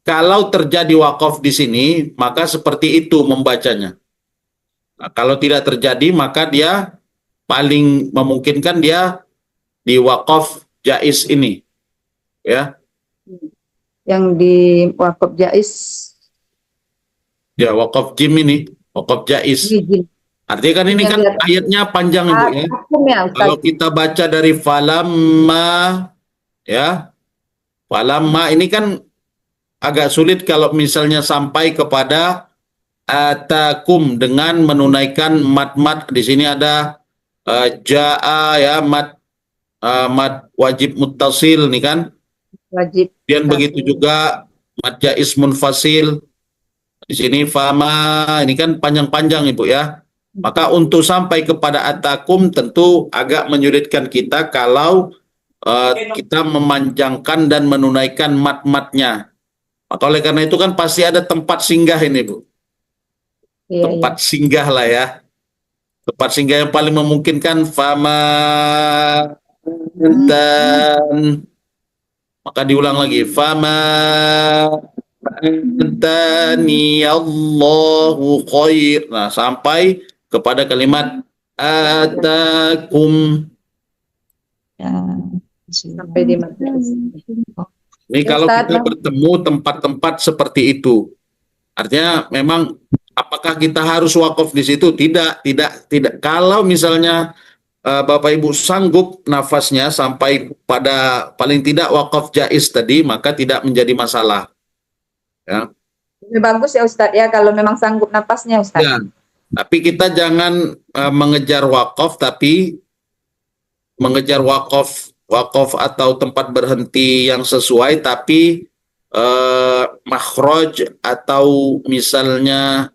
kalau terjadi wakaf di sini, maka seperti itu membacanya. Nah, kalau tidak terjadi, maka dia paling memungkinkan dia di wakaf jaiz ini, ya. Yang di wakaf jais. Ya, wakaf jim ini, wakaf jaiz. Artinya kan ini kan ayatnya panjang Ibu ya. Ya, Kalau kita baca dari falamma, ya, falamma ini kan agak sulit kalau misalnya sampai kepada atakum dengan menunaikan mat-mat. Di sini ada jaa ya, mat wajib muttasil nih kan. wajib. Dan begitu juga mat jaiz munfasil. Di sini fama ini kan panjang-panjang Ibu ya. Maka untuk sampai kepada atakum tentu agak menyulitkan kita kalau kita memanjangkan dan menunaikan mat-matnya. Maka oleh karena itu kan pasti ada tempat singgah ini Bu. Iya, Tempat singgah lah ya. Tempat singgah yang paling memungkinkan fama dan maka diulang lagi fama antani Allahu khair. Nah, sampai kepada kalimat atakum. sampai di mata. Ini kalau Ustaz, kita bertemu tempat-tempat seperti itu, artinya memang apakah kita harus wakaf di situ? Tidak. Kalau misalnya Bapak Ibu sanggup nafasnya sampai pada paling tidak wakaf jaiz tadi, maka tidak menjadi masalah. Ya. Lebih bagus ya Ustadz ya kalau memang sanggup napasnya Ustadz. Ya. Tapi kita jangan mengejar wakaf, tapi mengejar wakaf atau tempat berhenti yang sesuai, tapi makhraj atau misalnya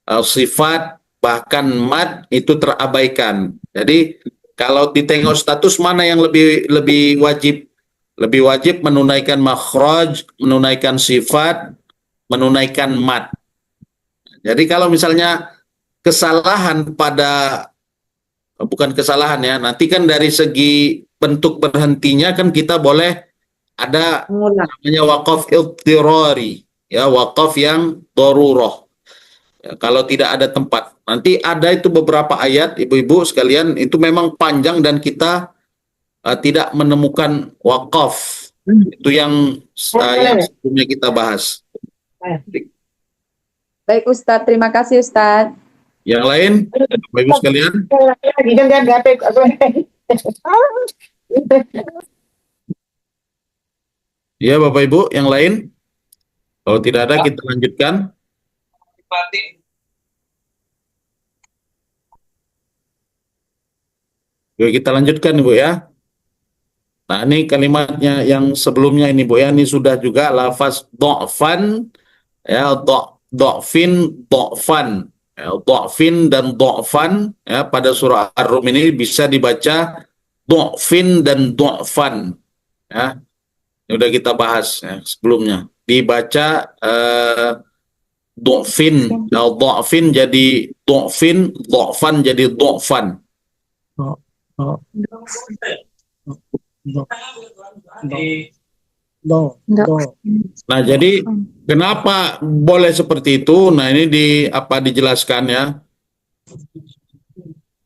sifat bahkan mad itu terabaikan. Jadi kalau ditengok status mana yang lebih wajib? Lebih wajib menunaikan makhraj, menunaikan sifat, menunaikan mad. Jadi kalau misalnya kesalahan pada bukan kesalahan ya, nanti kan dari segi bentuk berhentinya kan kita boleh ada namanya wakaf iltirari, ya, wakaf yang darurah. Ya, kalau tidak ada tempat. Nanti ada itu beberapa ayat, ibu-ibu sekalian, itu memang panjang dan kita tidak menemukan wakaf. Itu yang sebelumnya kita bahas. Baik Ustadz, terima kasih Ustadz. Yang lain, Bapak Ibu sekalian? Ya, Bapak Ibu, yang lain? Kalau tidak ada, kita lanjutkan. Oke, kita lanjutkan, Ibu ya. Nah, ini kalimatnya yang sebelumnya ini, Bu ya. Ini sudah juga lafaz do'fan, ya, do'fin, do'fan. Ya, dha'fin dan dha'fan, ya, pada surah Ar-Rum ini bisa dibaca dha'fin dan dha'fan. Ya, ini udah kita bahas ya, sebelumnya. Dibaca dha'fin, dha'fin jadi dha'fin, dha'fan jadi dha'fan. Nah, jadi kenapa boleh seperti itu? Nah, ini dijelaskan ya.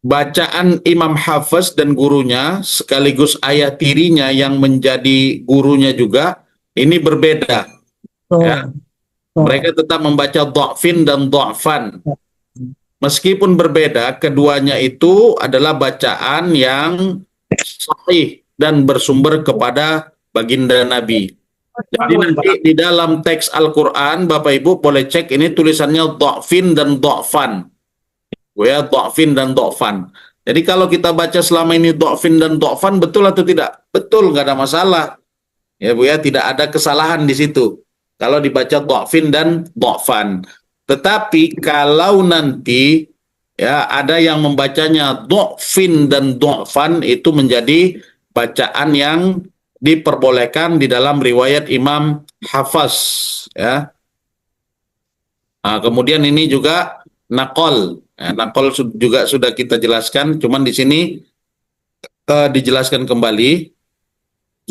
Bacaan Imam Hafiz dan gurunya sekaligus ayah tirinya yang menjadi gurunya juga ini berbeda. Ya. Mereka tetap membaca dha'fin dan dha'fan. Meskipun berbeda, keduanya itu adalah bacaan yang sahih dan bersumber kepada baginda Nabi. Jadi nanti di dalam teks Al-Quran, Bapak Ibu boleh cek ini tulisannya dha'fin dan dha'fan. Ya, dha'fin dan dha'fan. Jadi kalau kita baca selama ini dha'fin dan dha'fan, betul atau tidak? Betul, nggak ada masalah. Ya Bu ya, tidak ada kesalahan di situ. Kalau dibaca dha'fin dan dha'fan. Tetapi kalau nanti ya ada yang membacanya dha'fin dan dha'fan, itu menjadi bacaan yang diperbolehkan di dalam riwayat Imam Hafiz ya. Nah, kemudian ini juga naqal. Ya, naqal juga sudah kita jelaskan, cuman di sini dijelaskan kembali.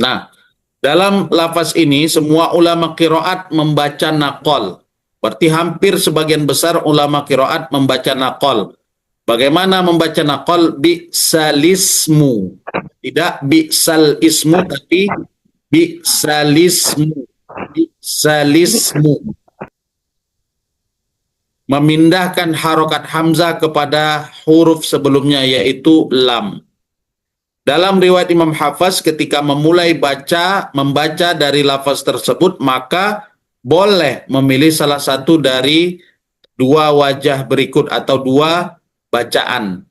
Nah, dalam lafaz ini semua ulama qiraat membaca naqal. Berarti hampir sebagian besar ulama qiraat membaca naqal. Bagaimana membaca naqal? Bi'salismu. Tidak bi'sal ismu, tapi bi'salismu. Bi'salismu. Memindahkan harokat hamzah kepada huruf sebelumnya, yaitu lam. Dalam riwayat Imam Hafiz, ketika memulai membaca dari lafaz tersebut, maka boleh memilih salah satu dari dua wajah berikut atau dua bacaan.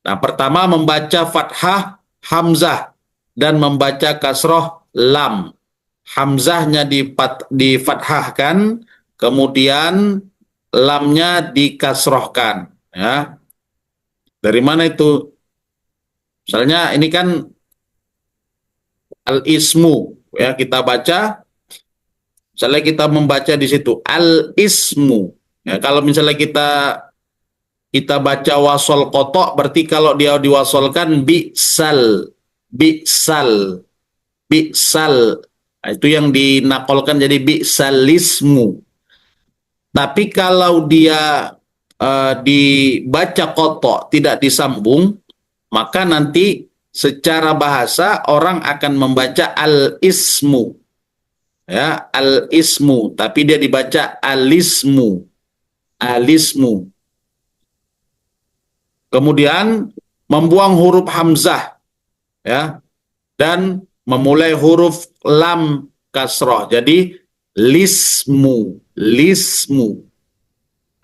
Nah, pertama membaca fathah hamzah dan membaca kasroh lam. Hamzahnya difathahkan, kemudian lamnya dikasrohkan. Ya. Dari mana itu? Misalnya ini kan al-ismu, ya, kita baca. Misalnya kita membaca di situ al-ismu. Ya, kalau misalnya kita baca wasol kotok, berarti kalau dia diwasolkan bi'sal. Nah, itu yang dinakolkan jadi bi'salismu. Tapi kalau dia dibaca kotok, tidak disambung, maka nanti secara bahasa orang akan membaca al-ismu. Ya, al-ismu, tapi dia dibaca alismu. Alismu. Kemudian membuang huruf hamzah, ya, dan memulai huruf lam kasroh. Jadi lismu, lismu.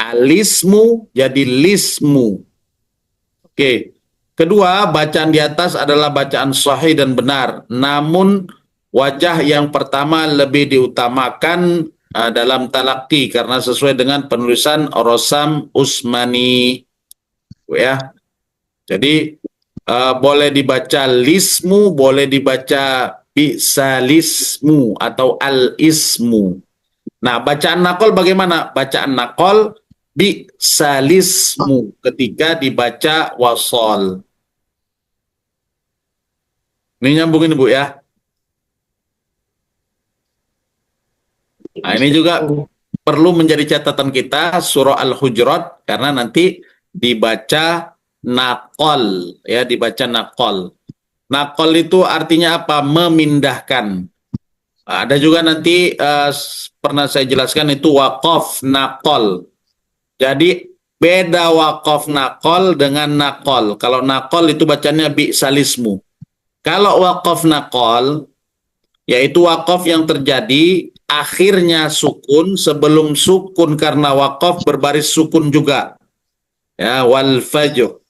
Alismu jadi lismu. Oke. Kedua, bacaan di atas adalah bacaan sahih dan benar. Namun wajah yang pertama lebih diutamakan dalam talaqi karena sesuai dengan penulisan Rosam Usmani. Ya. Jadi boleh dibaca lismu, boleh dibaca bi'salismu atau al-ismu. Nah, bacaan naqal bagaimana? Bacaan naqal bi'salismu ketika dibaca wasol. Ini nyambung ini Bu ya. Nah, ini juga perlu menjadi catatan kita surah Al-Hujurat karena nanti dibaca naqal, ya, dibaca naqal. Naqal itu artinya apa? Memindahkan. Ada juga nanti pernah saya jelaskan itu waqaf naqal. Jadi beda waqaf naqal dengan naqal. Kalau naqal itu bacanya bi'salismu. Kalau waqaf naqal yaitu waqaf yang terjadi akhirnya sukun, sebelum sukun karena waqaf berbaris sukun juga. Ya, wal fajr,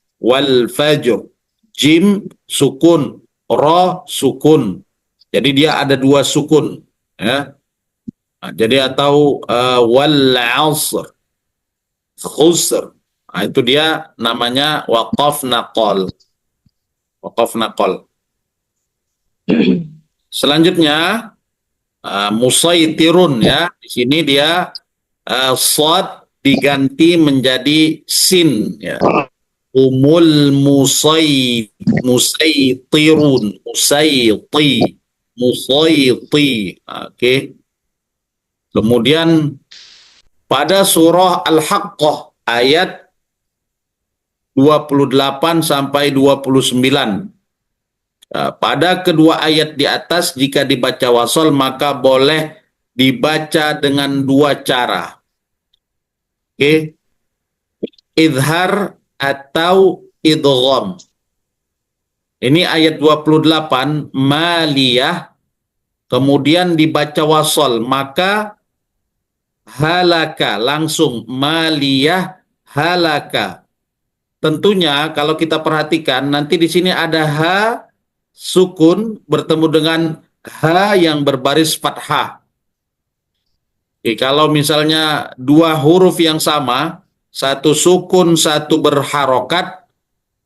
jim sukun, ra sukun. Jadi dia ada dua sukun, ya. Nah, jadi atau wal asr, khusr. Nah, itu dia namanya waqaf naqol. Waqaf naqol. Selanjutnya musaitirun ya. Di sini dia shad diganti menjadi sin ya. Musaitirun musaiti. Oke. Kemudian pada surah Al-Haqqah ayat 28 sampai 29. Pada kedua ayat di atas jika dibaca wasol maka boleh dibaca dengan dua cara. Oke. Idhar atau idgham. Ini ayat 28 maliyah kemudian dibaca wasol maka halaka langsung maliyah halaka. Tentunya kalau kita perhatikan nanti di sini ada ha sukun bertemu dengan ha yang berbaris fathah. Oke, kalau misalnya dua huruf yang sama, satu sukun, satu berharokat,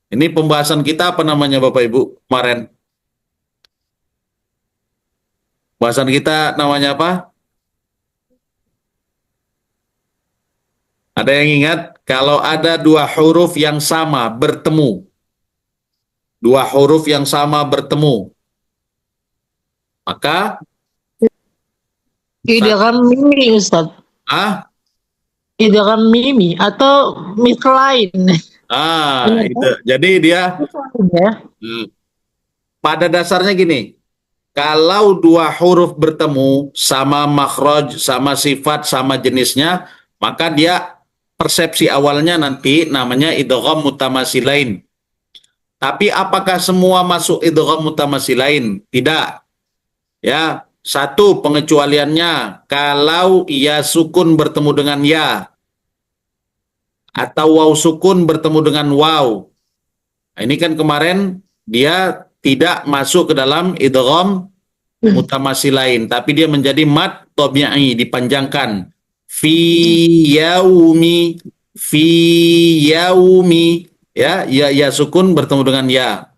ini pembahasan kita apa namanya Bapak Ibu kemarin? Pembahasan kita namanya apa? Ada yang ingat? Kalau ada dua huruf yang sama bertemu. Dua huruf yang sama bertemu. Maka Idgham mimi Ustaz. Idgham mimi atau mislain. itu. Jadi dia pada dasarnya gini. Kalau dua huruf bertemu sama makhraj, sama sifat, sama jenisnya, maka dia persepsi awalnya nanti namanya idgham mutamasilain. Tapi apakah semua masuk idgham mutamasilain? Tidak. Ya, satu pengecualiannya kalau ya sukun bertemu dengan ya atau waw sukun bertemu dengan waw. Nah, ini kan kemarin dia tidak masuk ke dalam idgham mutamasilain, tapi dia menjadi mad tabi'i dipanjangkan. Fi yaumi ya sukun bertemu dengan ya.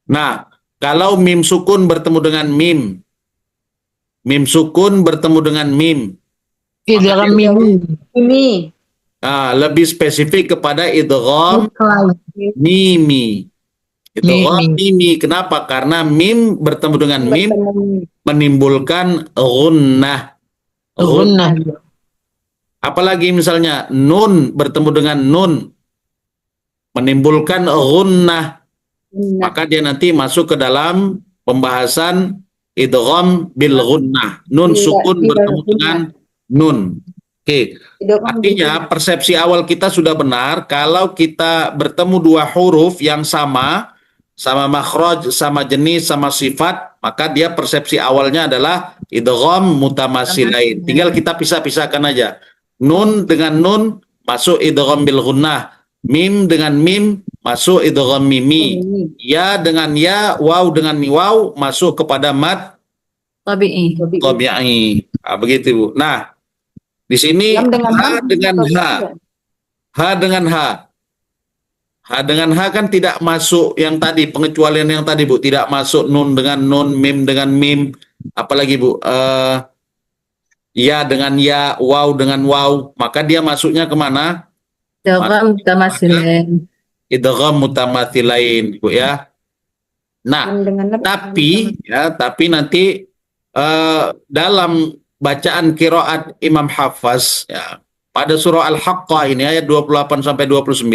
Nah, kalau mim sukun bertemu dengan mim sukun bertemu dengan mim, Idgham mimi. Ini. lebih spesifik kepada idgham mimi. Idgham mimi. Kenapa? Karena mim bertemu dengan mim menimbulkan gunnah. Apalagi misalnya nun bertemu dengan nun menimbulkan gunnah, maka dia nanti masuk ke dalam pembahasan idgham bil gunnah. Nun sukun bertemu dengan nun. Oke. Artinya persepsi awal kita sudah benar kalau kita bertemu dua huruf yang sama makhraj, sama jenis, sama sifat, maka dia persepsi awalnya adalah idgham mutamasilain. Tinggal kita pisah-pisahkan aja. Nun dengan nun masuk idgham bil gunnah. Mim dengan mim masuk idgham mimi. Ya dengan ya, waw dengan waw masuk kepada mad Tabi'i. begitu Bu. Nah, di sini ha dengan ha. Ha dengan ha. Ha dengan ha kan tidak masuk yang tadi, pengecualian yang tadi Bu, tidak masuk nun dengan nun, mim dengan mim, apalagi Bu, ya dengan ya, waw dengan waw, maka dia masuknya kemana? Idgham mutamasilain. Idgham mutamatsilain Bu ya. Nah, tapi nanti dalam bacaan qiraat Imam Hafaz ya, pada surah Al-Haqqah ini ayat 28 sampai 29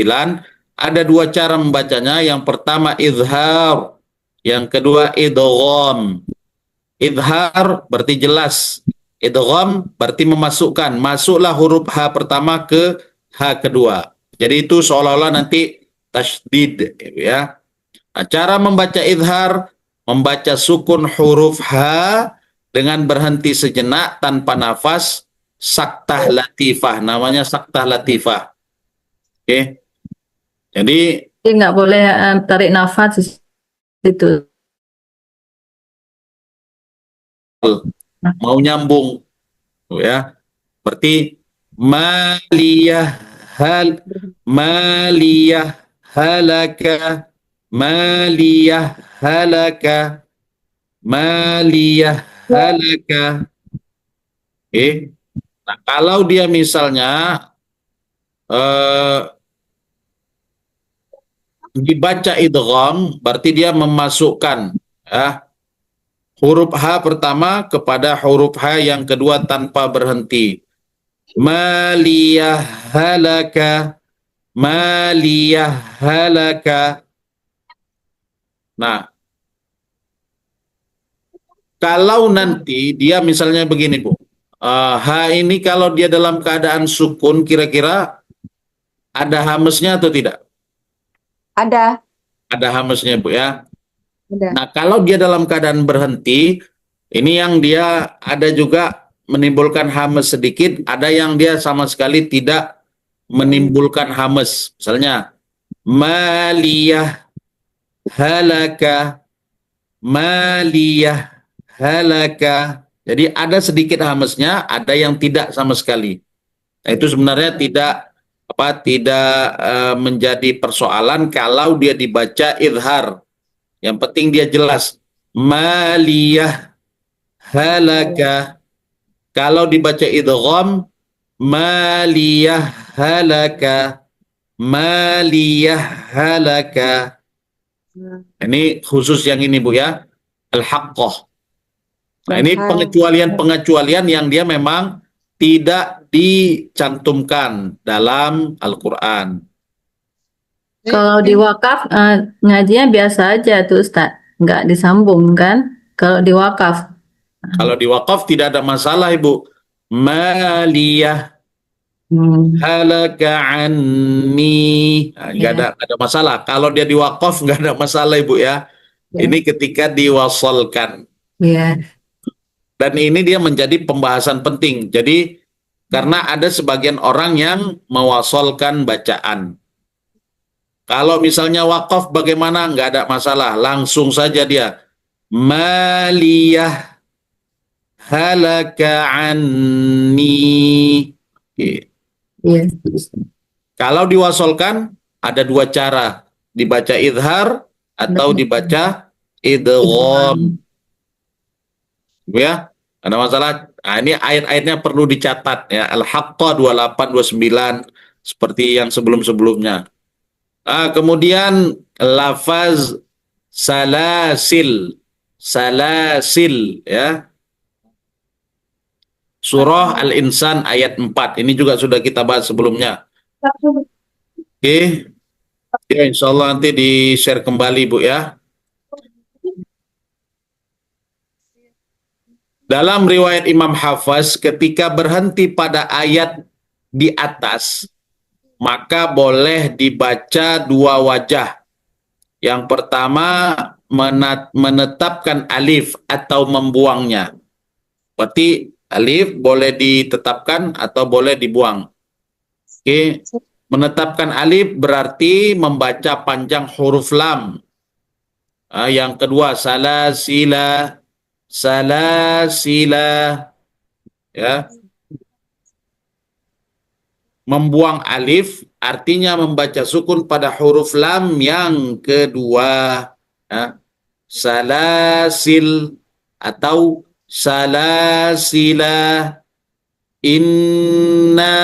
ada dua cara membacanya. Yang pertama izhar, yang kedua idgham. Izhar berarti jelas, idgham berarti memasukkan, masuklah huruf H pertama ke H kedua. Jadi itu seolah-olah nanti tasydid ya. Nah, cara membaca izhar, membaca sukun huruf H dengan berhenti sejenak tanpa nafas, saktah latifah, namanya saktah latifah. Oke. Jadi Nggak boleh tarik nafas di situ. mau nyambung ya. Seperti maliyah maliyah halaka, maliyah halaka, maliyah halaka. Nah, kalau dia misalnya dibaca idgham, berarti dia memasukkan huruf H pertama kepada huruf H yang kedua tanpa berhenti. Maliyah halaka, maliyah halaka. Nah, kalau nanti dia misalnya begini, Bu. H ini kalau dia dalam keadaan sukun, kira-kira ada hamesnya atau tidak? Ada. Ada hamesnya, Bu, ya. Ada. Nah, kalau dia dalam keadaan berhenti, ini yang dia ada juga menimbulkan hames sedikit, ada yang dia sama sekali tidak menimbulkan hames. Misalnya, maliyah halaka, maliyah halaka. Jadi ada sedikit hamesnya, ada yang tidak sama sekali. Nah, itu sebenarnya tidak menjadi persoalan kalau dia dibaca idhar. Yang penting dia jelas. Maliyah halaka. Kalau dibaca idgham, maliyah halaka, maliyah halaka. Ini khusus yang ini, Bu, ya. Al-haqqah. Nah, ini pengecualian-pengecualian yang dia memang tidak dicantumkan dalam Al-Quran. Kalau di wakaf ngajinya biasa aja tuh Ustaz, nggak disambung kan? Kalau di wakaf. Kalau di wakaf tidak ada masalah, Ibu. Maliyah halaka anni. Nah, nggak ada masalah. Kalau dia di wakaf nggak ada masalah, Ibu, ya. Ini ketika diwasalkan. Iya. Dan ini dia menjadi pembahasan penting. Jadi karena ada sebagian orang yang mewasalkan bacaan. Kalau misalnya wakaf bagaimana? Nggak ada masalah. Langsung saja dia. Maliyah halaka anni. Iya. Kalau diwasolkan ada dua cara, dibaca idhar atau dibaca idgham. Ya, ada masalah. Nah, ini ayat-ayatnya perlu dicatat ya. Al-Haqqah 28 29 seperti yang sebelum-sebelumnya. Kemudian lafaz salasil, salasil, ya. Surah Al-Insan ayat 4. Ini juga sudah kita bahas sebelumnya. Oke. Ya, insya Allah nanti di-share kembali, Bu, ya. Dalam riwayat Imam Hafaz, ketika berhenti pada ayat di atas, maka boleh dibaca dua wajah. Yang pertama, menetapkan alif atau membuangnya. Berarti alif boleh ditetapkan atau boleh dibuang. Oke. Menetapkan alif berarti membaca panjang huruf lam. Yang kedua, salasila, salasila, ya. Membuang alif artinya membaca sukun pada huruf lam yang kedua, ya. Salasil atau salasila. Inna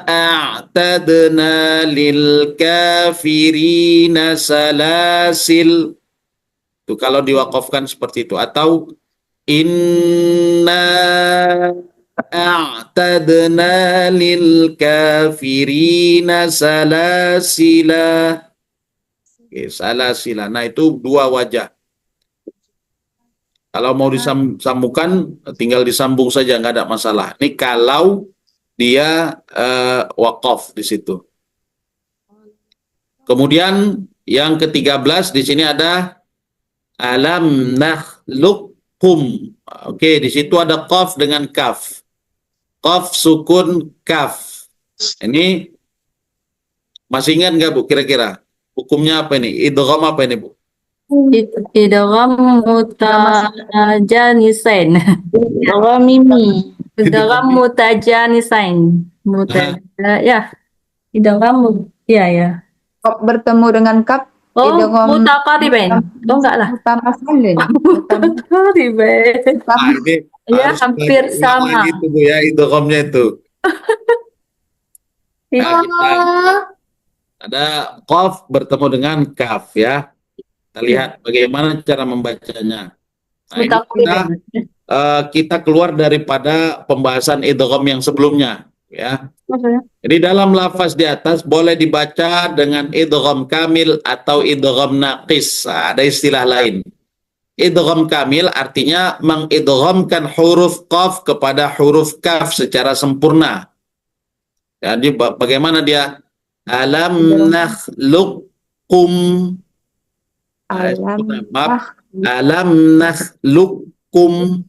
a'tadna lil kafirina salasil. Itu kalau diwakafkan seperti itu. Atau inna a'tadna lil kafirina salasila. Oke, salasila. Nah, itu dua wajah. Kalau mau disambungkan, tinggal disambung saja, nggak ada masalah. Ini kalau dia wakaf di situ. Kemudian yang ke-13 di sini ada alam nakhluqkum. Oke, di situ ada qaf dengan kaf. Qaf sukun kaf. Ini masih ingat nggak, Bu, kira-kira? Hukumnya apa ini? Idgham apa ini, Bu? Idgham mutajanisain. Idgham mimi. Idgham mutajanisain. Ya. Idang kamu. Iya, ya. Kop bertemu dengan kaf. Oh, idgham mutaqaribain. Oh, enggak lah. mutamasalin. Mutaqaribain. Nah, ini Ya, harus hampir ulang sama. lagi itu Bu ya, idghamnya itu. Nah, kita ada qaf bertemu dengan kaf ya. Kita lihat bagaimana cara membacanya. Nah, ini Mutaqaribain. kita keluar daripada pembahasan idgham yang sebelumnya ya. Maksudnya? Jadi dalam lafaz di atas boleh dibaca dengan idgham kamil atau idgham naqis. Nah, ada istilah lain. Idgham kamil artinya mengidghamkan huruf qaf kepada huruf kaf secara sempurna. Jadi bagaimana dia? Alam nakhluqkum. Maaf. Alam nakhluqkum.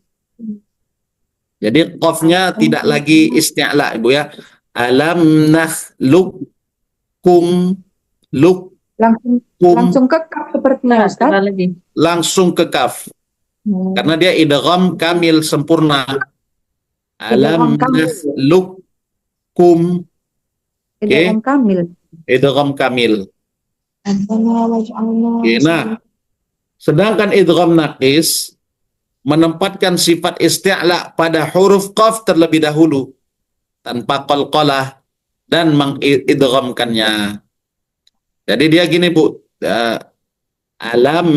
Jadi qafnya tidak lagi isti'la Ibu ya. Alam nakhluqkum. Langsung ke kaf sepertinya Nah, Ustaz. sekali lagi. Langsung ke kaf. Karena dia idgham kamil sempurna. Alam Idgham kamil. nakhluqkum. Idgham kamil. Idgham kamil. Oke, nah, sedangkan idgham naqis menempatkan sifat isti'la pada huruf qaf terlebih dahulu tanpa qalqalah dan mengidghamkannya. Jadi dia gini Bu, alam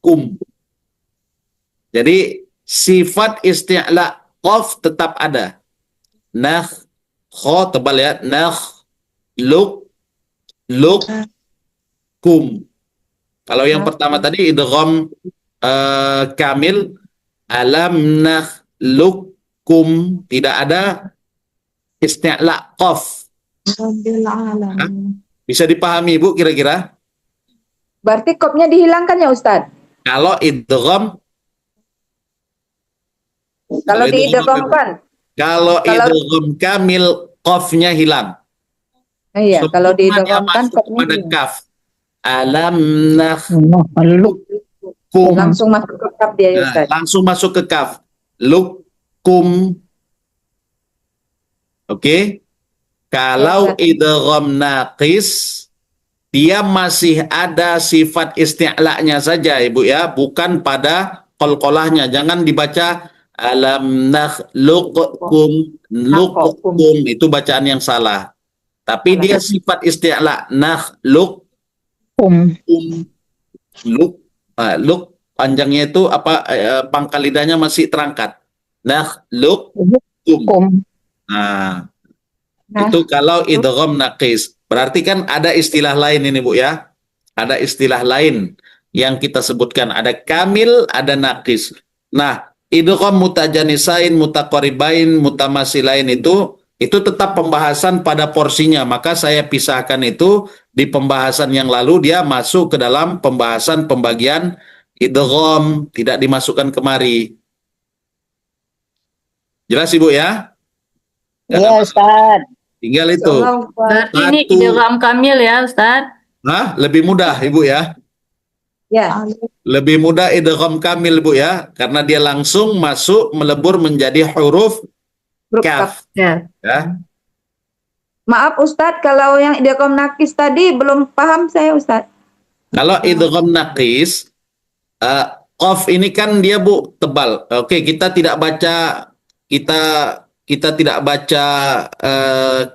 kum. Jadi sifat isti'la qaf tetap ada. Kho tebal ya, kum. Kalau yang pertama tadi idgham kamil, alam kum, tidak ada isti'la qaf. Hah? Bisa dipahami Bu kira-kira? Berarti kopnya dihilangkan ya Ustaz? Kalau idgham Kalau diidghamkan. Kalau idgham kamil qafnya hilang. Iya, kalau Sempurna dia diidghamkan masuk kopnya pada hilang. kaf. Alam Makhluk. kum. Langsung masuk ke kaf dia ya Nah, Ustaz. langsung masuk ke kaf. Lukum. Oke. Kalau idgham naqis dia masih ada sifat isti'la'nya saja Ibu ya, bukan pada qalqalahnya. Jangan dibaca alam nakhluqkum, luqkum, itu bacaan yang salah. Tapi dia sifat isti'la, nakhluqkum, luk panjangnya itu apa, pangkal lidahnya masih terangkat. Nakhluqkum. Nah, itu kalau idgham naqis. Berarti kan ada istilah lain ini Bu ya. Ada istilah lain yang kita sebutkan. Ada kamil, ada naqis. Nah, idgham mutajanisain, mutaqaribain, mutamasilain itu tetap pembahasan pada porsinya. Maka saya pisahkan itu di pembahasan yang lalu, dia masuk ke dalam pembahasan pembagian idgham, tidak dimasukkan kemari. Jelas Ibu ya? Iya Ustaz. Tinggal itu. Berarti ini Satu. idgham kamil ya, Ustaz? Nah, lebih mudah Ibu ya. Ya. Lebih mudah idgham kamil Bu ya, karena dia langsung masuk melebur menjadi huruf kaf. Ya. Ya. Maaf Ustadz, kalau yang idgham naqis tadi belum paham saya Ustadz. Kalau idgham naqis, qaf ini kan dia Bu tebal. Oke, kita tidak baca kita tidak baca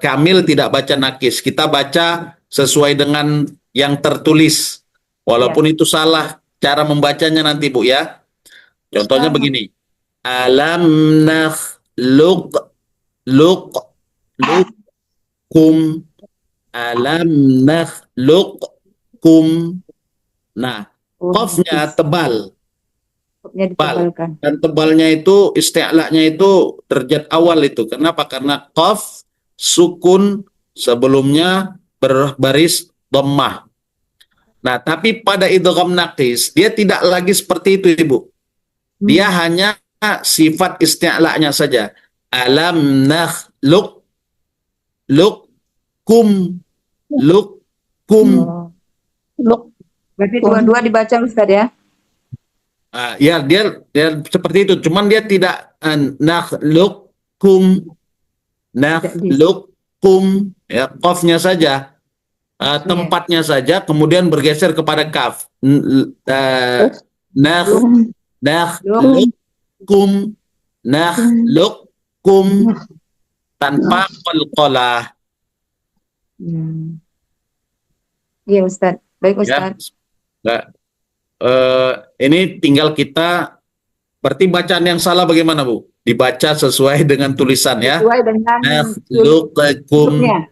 kamil, tidak baca naqis. Kita baca sesuai dengan yang tertulis. Walaupun itu salah cara membacanya nanti Bu ya. Contohnya begini. Alam kum, alam kum. Nah, qafnya tebal. Kopnya ditebalkan. Dan tebalnya itu isti'la'nya itu derajat awal itu. Kenapa? Karena qaf sukun sebelumnya berbaris dhammah. Nah, tapi pada idgham naqis dia tidak lagi seperti itu, Ibu. Dia hanya sifat isti'la'nya saja. Alam kum. Luk. Berarti dua-dua dibaca Ustadz ya? Ya, dia seperti itu. Cuman dia tidak nakhluqukum, nakhluqukum, ya, qafnya saja, tempatnya saja, kemudian bergeser kepada kaf. Nakh, nakhluqukum, nakhluqukum tanpa qalqalah. Iya Ustaz. Baik Ya, Ustaz. Nah, ini tinggal kita, berarti bacaan yang salah bagaimana, Bu? Dibaca sesuai dengan tulisan ya. Sesuai dengan Nakhluqukum, hurufnya.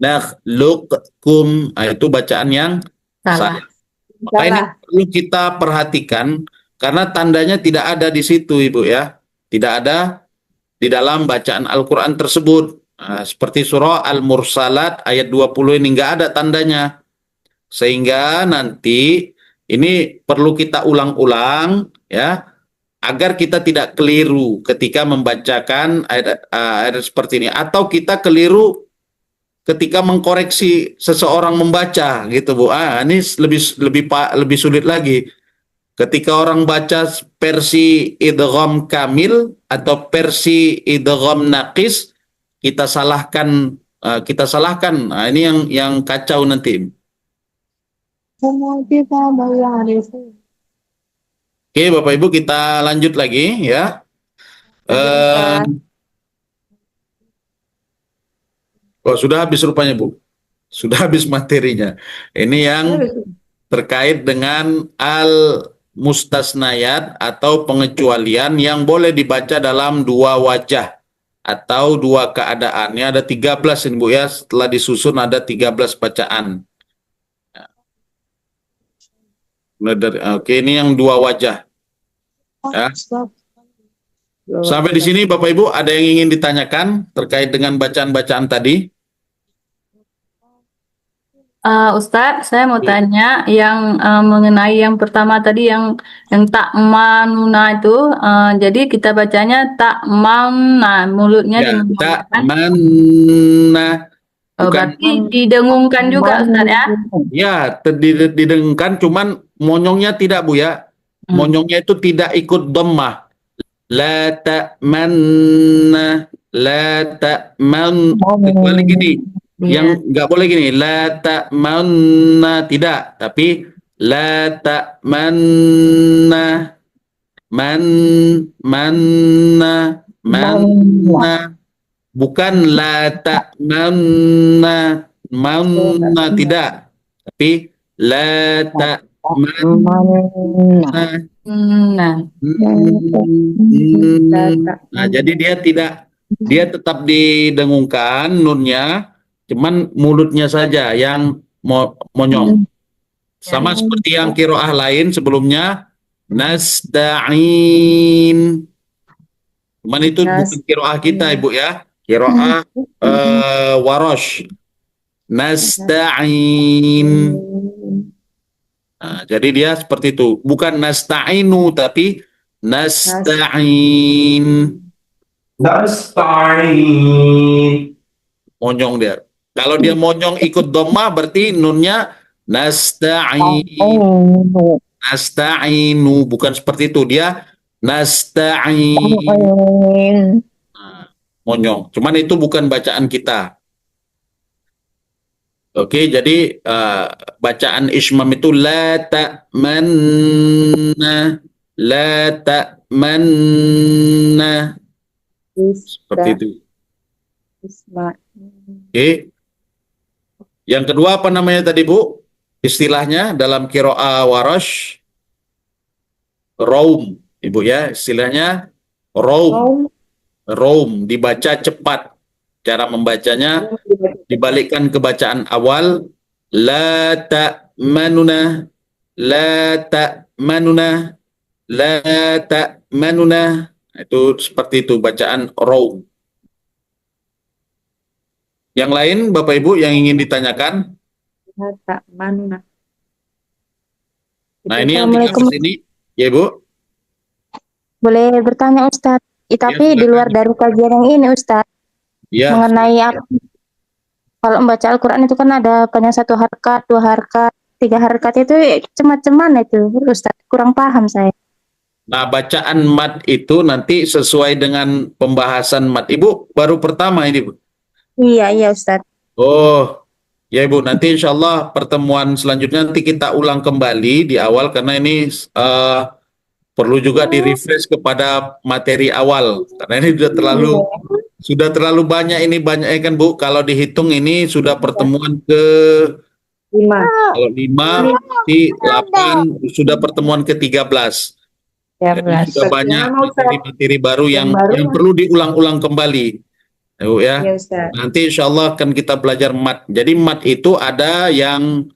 nakhluqukum. Nah, itu bacaan yang Salah. salah. Maka ini Salah. perlu kita perhatikan karena tandanya tidak ada di situ, Ibu ya. Tidak ada di dalam bacaan Al-Quran tersebut. Nah, seperti surah Al-Mursalat ayat 20 ini nggak ada tandanya. Sehingga nanti ini perlu kita ulang-ulang ya, agar kita tidak keliru ketika membacakan ayat seperti ini, atau kita keliru ketika mengkoreksi seseorang membaca gitu, Bu. Ini lebih sulit lagi. Ketika orang baca versi idgham kamil atau versi idgham naqis, kita salahkan, Nah, ini yang kacau nanti. Oke, Bapak Ibu, kita lanjut lagi ya. Eh, sudah habis rupanya, Bu. Sudah habis materinya. Ini yang terkait dengan al-mustasnayat atau pengecualian yang boleh dibaca dalam dua wajah atau dua keadaan. Ini ada 13 ini, Bu ya. Setelah disusun ada 13 bacaan. Oke, ini yang dua wajah. Ya. Sampai di sini Bapak Ibu, ada yang ingin ditanyakan terkait dengan bacaan-bacaan tadi? Ustadz, saya mau tanya yang mengenai yang pertama tadi yang tak manuna itu, jadi kita bacanya tak mana, mulutnya Ya, tak dimengangkan. mana. Berarti didengungkan juga Ustadz ya? Ya, didengungkan, cuman monyongnya tidak, Bu ya. Monyongnya itu tidak ikut dhammah. La ta'manna, la ta'man. Kecuali gini, yang nggak boleh gini, la ta'manna, tidak. Tapi la ta'manna, manna, bukan la ta'manna, manna, tidak. Tapi la ta'manna. Nah, jadi dia tetap didengungkan nunnya, cuman mulutnya saja yang monyong. Sama seperti yang qiraah lain sebelumnya, nasta'in. Cuman itu bukan qiraah kita, Ibu ya. Qiraah Warash. Nasta'in. Nah, jadi dia seperti itu. Bukan nasta'inu, tapi nasta'in. Nasta'in. Monyong dia. Kalau dia monyong ikut dhammah, berarti nunnya nasta'in. Nasta'inu. Bukan seperti itu. Dia nasta'in. Nah, monyong. Cuman itu bukan bacaan kita. Oke, jadi bacaan ismam itu la ta'manna, la ta'manna. Seperti itu. Oke. Yang kedua apa namanya tadi, Bu? Istilahnya dalam qiraah Warash, raum, Ibu ya. Istilahnya raum. Raum, dibaca cepat. Cara membacanya dibalikkan ke bacaan awal, la ta'manuna, la ta'manuna, la ta'manuna. Itu seperti itu bacaan raum. Yang lain Bapak Ibu yang ingin ditanyakan? Nah, ini yang 13 ini, ya Ibu. Boleh bertanya Ustadz, tapi di luar dari kajian yang ini Ustadz, ya, mengenai kalau membaca Al-Quran itu kan ada banyak 1 harakat, 2 harakat, 3 harakat itu macam mana itu Ustadz? Kurang paham saya. Nah, bacaan mat itu nanti sesuai dengan pembahasan mat. Ibu baru pertama ini, Bu. Iya, iya Ustadz. Oh, ya Ibu, nanti insya Allah pertemuan selanjutnya nanti kita ulang kembali di awal karena ini perlu juga di-refresh kepada materi awal karena ini sudah terlalu banyak ini banyaknya kan Bu. Kalau dihitung ini sudah pertemuan ke 5. kalau 5, di 8 sudah pertemuan ke-13. Jadi 13. sudah banyak Gimana, Ustaz? materi-materi baru Yang yang baru, perlu diulang-ulang kembali. Bu, ya. Ya Ustaz. Nanti insya Allah akan kita belajar mat. Jadi mat itu ada yang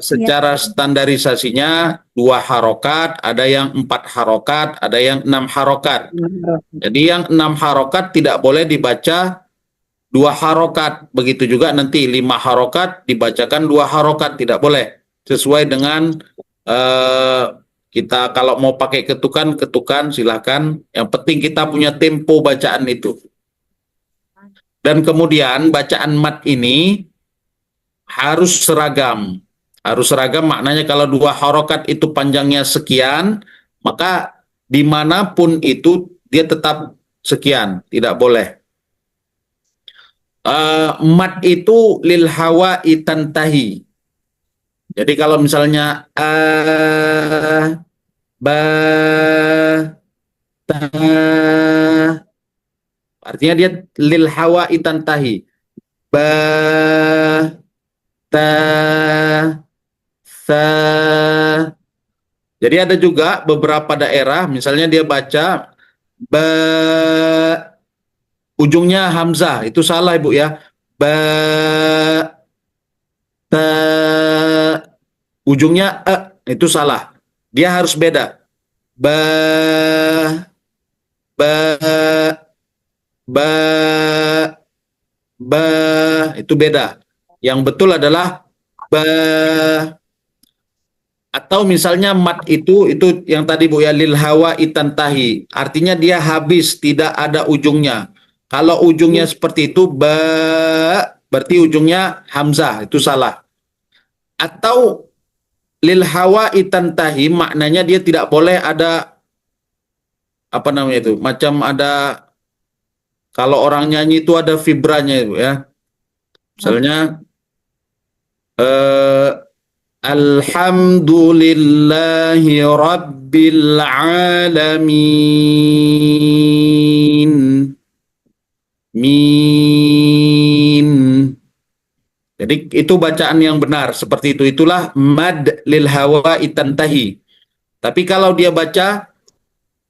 secara standarisasinya 2 harokat, ada yang 4 harokat, ada yang 6 harokat. Jadi yang 6 harokat tidak boleh dibaca 2 harokat. Begitu juga nanti 5 harokat dibacakan 2 harokat, tidak boleh. Sesuai dengan kita kalau mau pakai ketukan silahkan. Yang penting kita punya tempo bacaan itu. Dan kemudian bacaan mat ini harus seragam. Harus seragam maknanya kalau 2 harokat itu panjangnya sekian, maka dimanapun itu dia tetap sekian, tidak boleh. Mat itu lil hawa itantahi. Jadi kalau misalnya ba ta, artinya dia lil hawa itantahi. Ba ta sa. Jadi ada juga beberapa daerah misalnya dia baca ba ujungnya hamzah, itu salah Ibu ya. Ba ta ujungnya itu salah. Dia harus beda. Ba ba ba ba itu beda. Yang betul adalah ba. Atau misalnya mat itu yang tadi Bu ya, lil hawa itantahi. Artinya dia habis, tidak ada ujungnya. Kalau ujungnya seperti itu ba, berarti ujungnya hamzah, itu salah. Atau lil hawa itantahi maknanya dia tidak boleh ada apa namanya itu? Macam ada kalau orang nyanyi itu ada vibranya itu ya. Misalnya alhamdulillahi rabbil alamin. Min. Jadi itu bacaan yang benar seperti itu. Itulah mad lil hawa itantahi. Tapi kalau dia baca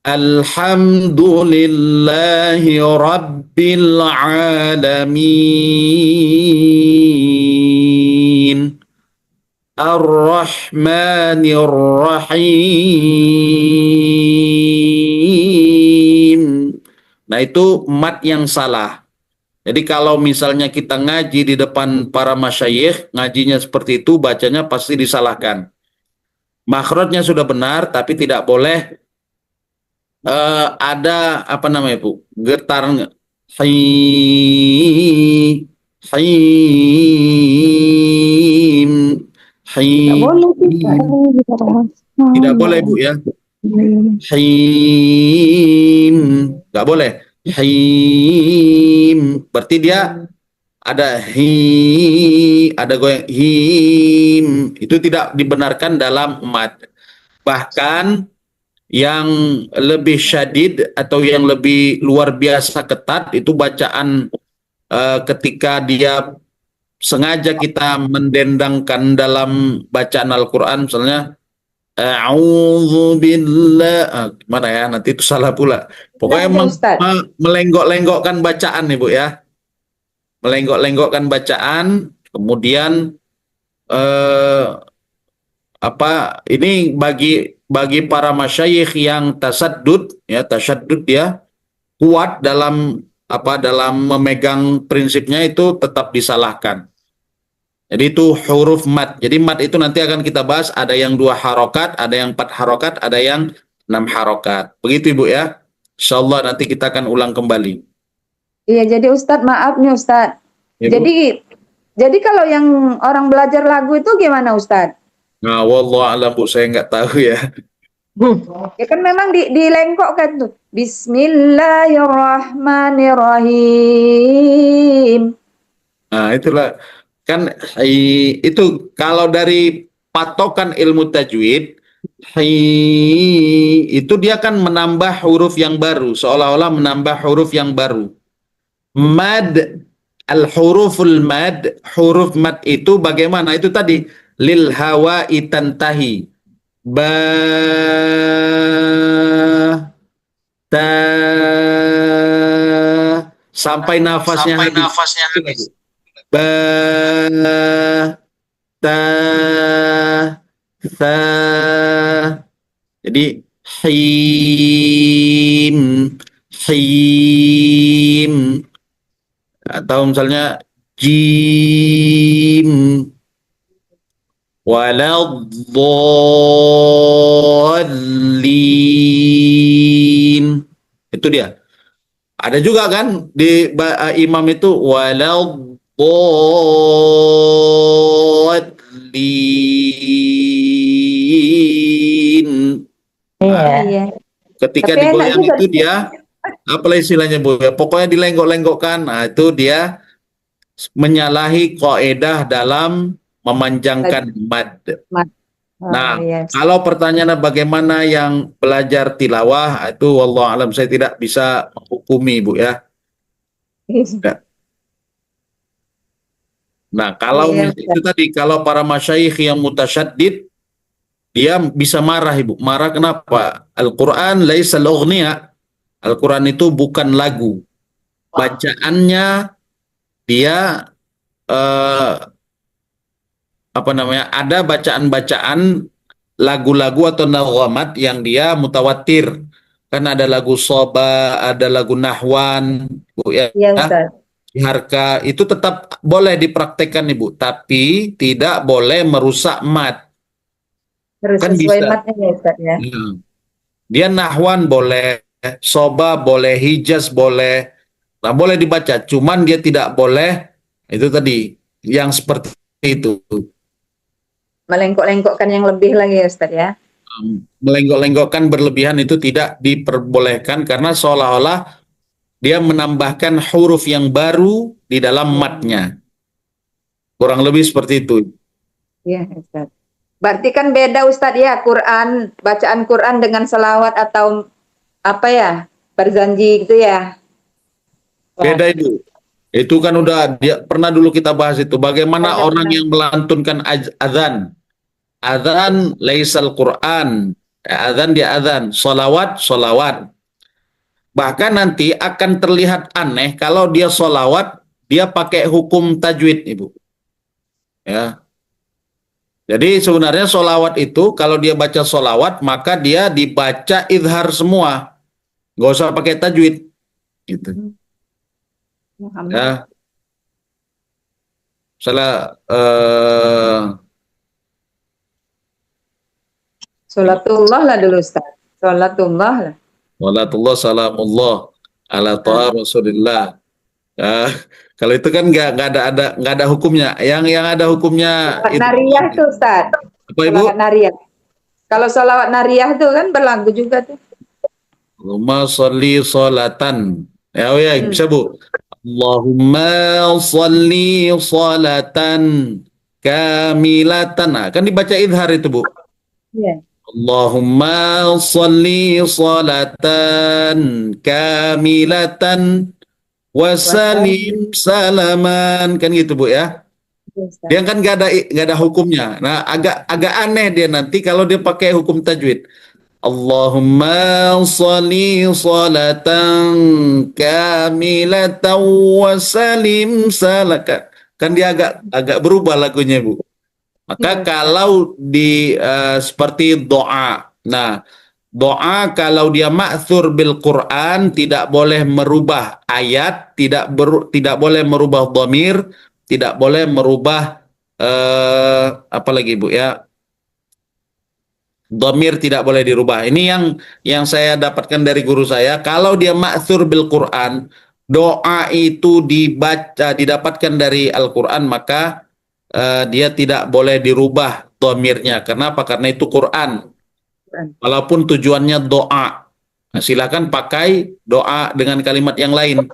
alhamdulillahi rabbil alamin. Ar-Rahmanir Rahim. Nah itu mat yang salah. Jadi kalau misalnya kita ngaji di depan para masyayikh, ngajinya seperti itu, bacanya pasti disalahkan. Makhrajnya sudah benar, tapi tidak boleh ada apa namanya Bu? Getar Tidak boleh kita. Tidak boleh Bu ya. Him, nggak boleh. Him, berarti dia ada ada goyang him, itu tidak dibenarkan dalam mat. Bahkan yang lebih syadid atau yang lebih luar biasa ketat itu bacaan ketika dia sengaja kita mendendangkan dalam bacaan Al-Quran, misalnya a'udzu billah, gimana ya, nanti itu salah pula. Pokoknya melenggok-lenggokkan bacaan nih Bu ya. Melenggok-lenggokkan bacaan, kemudian ini bagi para masyayikh yang tasaddud ya, dia kuat dalam dalam memegang prinsipnya itu tetap disalahkan. Jadi itu huruf mat. Jadi mat itu nanti akan kita bahas, ada yang 2 harokat, ada yang 4 harokat, ada yang 6 harokat. Begitu Ibu ya. Insyaallah nanti kita akan ulang kembali. Iya, jadi Ustadz maaf nih Ustadz. Ya, Bu. Jadi kalau yang orang belajar lagu itu gimana Ustadz? Nah, wallahu a'lam Bu, saya nggak tahu ya. Ya kan memang dilengkokkan tuh. Bismillahirrahmanirrahim. Nah, itulah kan itu kalau dari patokan ilmu tajwid itu dia kan menambah huruf yang baru, seolah-olah menambah huruf yang baru. Mad huruf mad itu bagaimana? Itu tadi lil hawa itantahi. Ba ta sampai nafasnya habis. Ba ta sa. Jadi him him atau misalnya jim waladhdallin. Itu dia. Ada juga kan di imam itu waladhdallin. Nah, Iya. ketika Tapi enak digoyang juga. itu dia apa istilahnya Bu? Ya, pokoknya dilenggok-lenggokkan. Nah, itu dia menyalahi kaidah dalam memanjangkan mad. Nah, Iya. kalau pertanyaannya bagaimana yang belajar tilawah, itu wallahu alam saya tidak bisa menghukumi, Bu ya. Ya. Nah, kalau Iya, itu tadi kalau para masyayikh yang mutasyaddid dia bisa marah, Ibu. Marah kenapa? Al-Qur'an laisal ughniya. Al-Qur'an itu bukan lagu. Bacaannya dia eh, apa namanya? Ada bacaan-bacaan lagu-lagu atau naghamat yang dia mutawatir. Kan ada lagu soba, ada lagu nahwan, Bu ya. Iya, Ustaz. Harka itu tetap boleh dipraktekkan Ibu, tapi tidak boleh merusak mat. Harus Kan sesuai bisa. matnya ya, Ustaz ya. Ya. Dia nahwan boleh, soba boleh, hijaz boleh. Nah, boleh dibaca, cuman dia tidak boleh itu tadi yang seperti itu. Melengkok-lengkokkan yang lebih lagi ya, Ustaz ya. Melenggok-lenggokkan berlebihan itu tidak diperbolehkan karena seolah-olah dia menambahkan huruf yang baru di dalam matnya. Kurang lebih seperti itu. Iya, Ustaz. Berarti kan beda Ustaz ya, bacaan Quran dengan selawat atau apa ya, berjanji gitu ya. Beda itu. Itu kan udah pernah dulu kita bahas itu. Bagaimana Ada orang pernah. yang melantunkan azan. Azan laisal Quran. Azan dia azan. Solawat, solawat. Bahkan nanti akan terlihat aneh kalau dia solawat, dia pakai hukum tajwid, Ibu. Ya. Jadi sebenarnya solawat itu, kalau dia baca solawat, maka dia dibaca idhar semua. Nggak usah pakai tajwid. Gitu. Muhammad. Ya. Salah Sholatullah lah dulu Ustaz. Sholatullah lah. walatullah salamullah ala ta'a rasulillah. Ya, kalau itu kan nggak ada hukumnya. Yang ada hukumnya Sholawat itu nariyah tuh Ustaz. apa Ibu? Sholawat nariyah. Kalau sholawat nariyah tuh kan berlagu juga tuh. Allahumma sholli sholatan. Ya, oh ya, bisa Bu. Allahumma sholli sholatan kamilatan. Nah, kan dibaca idhar itu Bu. Iya. Allahumma sholli sholatan kamilatan wasalim salaman, kan gitu Bu ya. Ustaz. Dia kan nggak ada hukumnya. Nah, agak aneh dia nanti kalau dia pakai hukum tajwid. Allahumma sholli sholatan kamilatan wasalim salaka. Kan dia agak berubah lagunya Bu. Maka kalau seperti doa. Nah, doa kalau dia ma'thur bil Quran tidak boleh merubah ayat, tidak boleh merubah dhamir, tidak boleh merubah apa lagi Bu ya? Dhamir tidak boleh dirubah. Ini yang saya dapatkan dari guru saya. Kalau dia ma'thur bil Quran, doa itu didapatkan dari Al-Quran, maka dia tidak boleh dirubah dhamirnya. Kenapa? Karena itu Quran. walaupun tujuannya doa. Nah, silakan pakai doa dengan kalimat yang lain.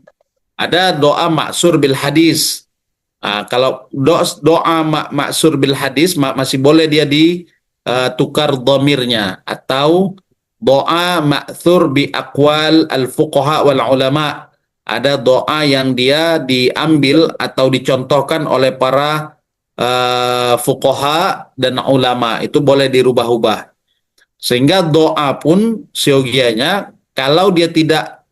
Ada doa maksur bil hadis. Kalau doa maksur bil hadis masih boleh dia ditukar dhamirnya, atau doa maksur bi aqwal al fuqaha wal ulama. Ada doa yang dia diambil atau dicontohkan oleh para fuqaha dan ulama, itu boleh dirubah-ubah. Sehingga doa pun siogianya kalau dia tidak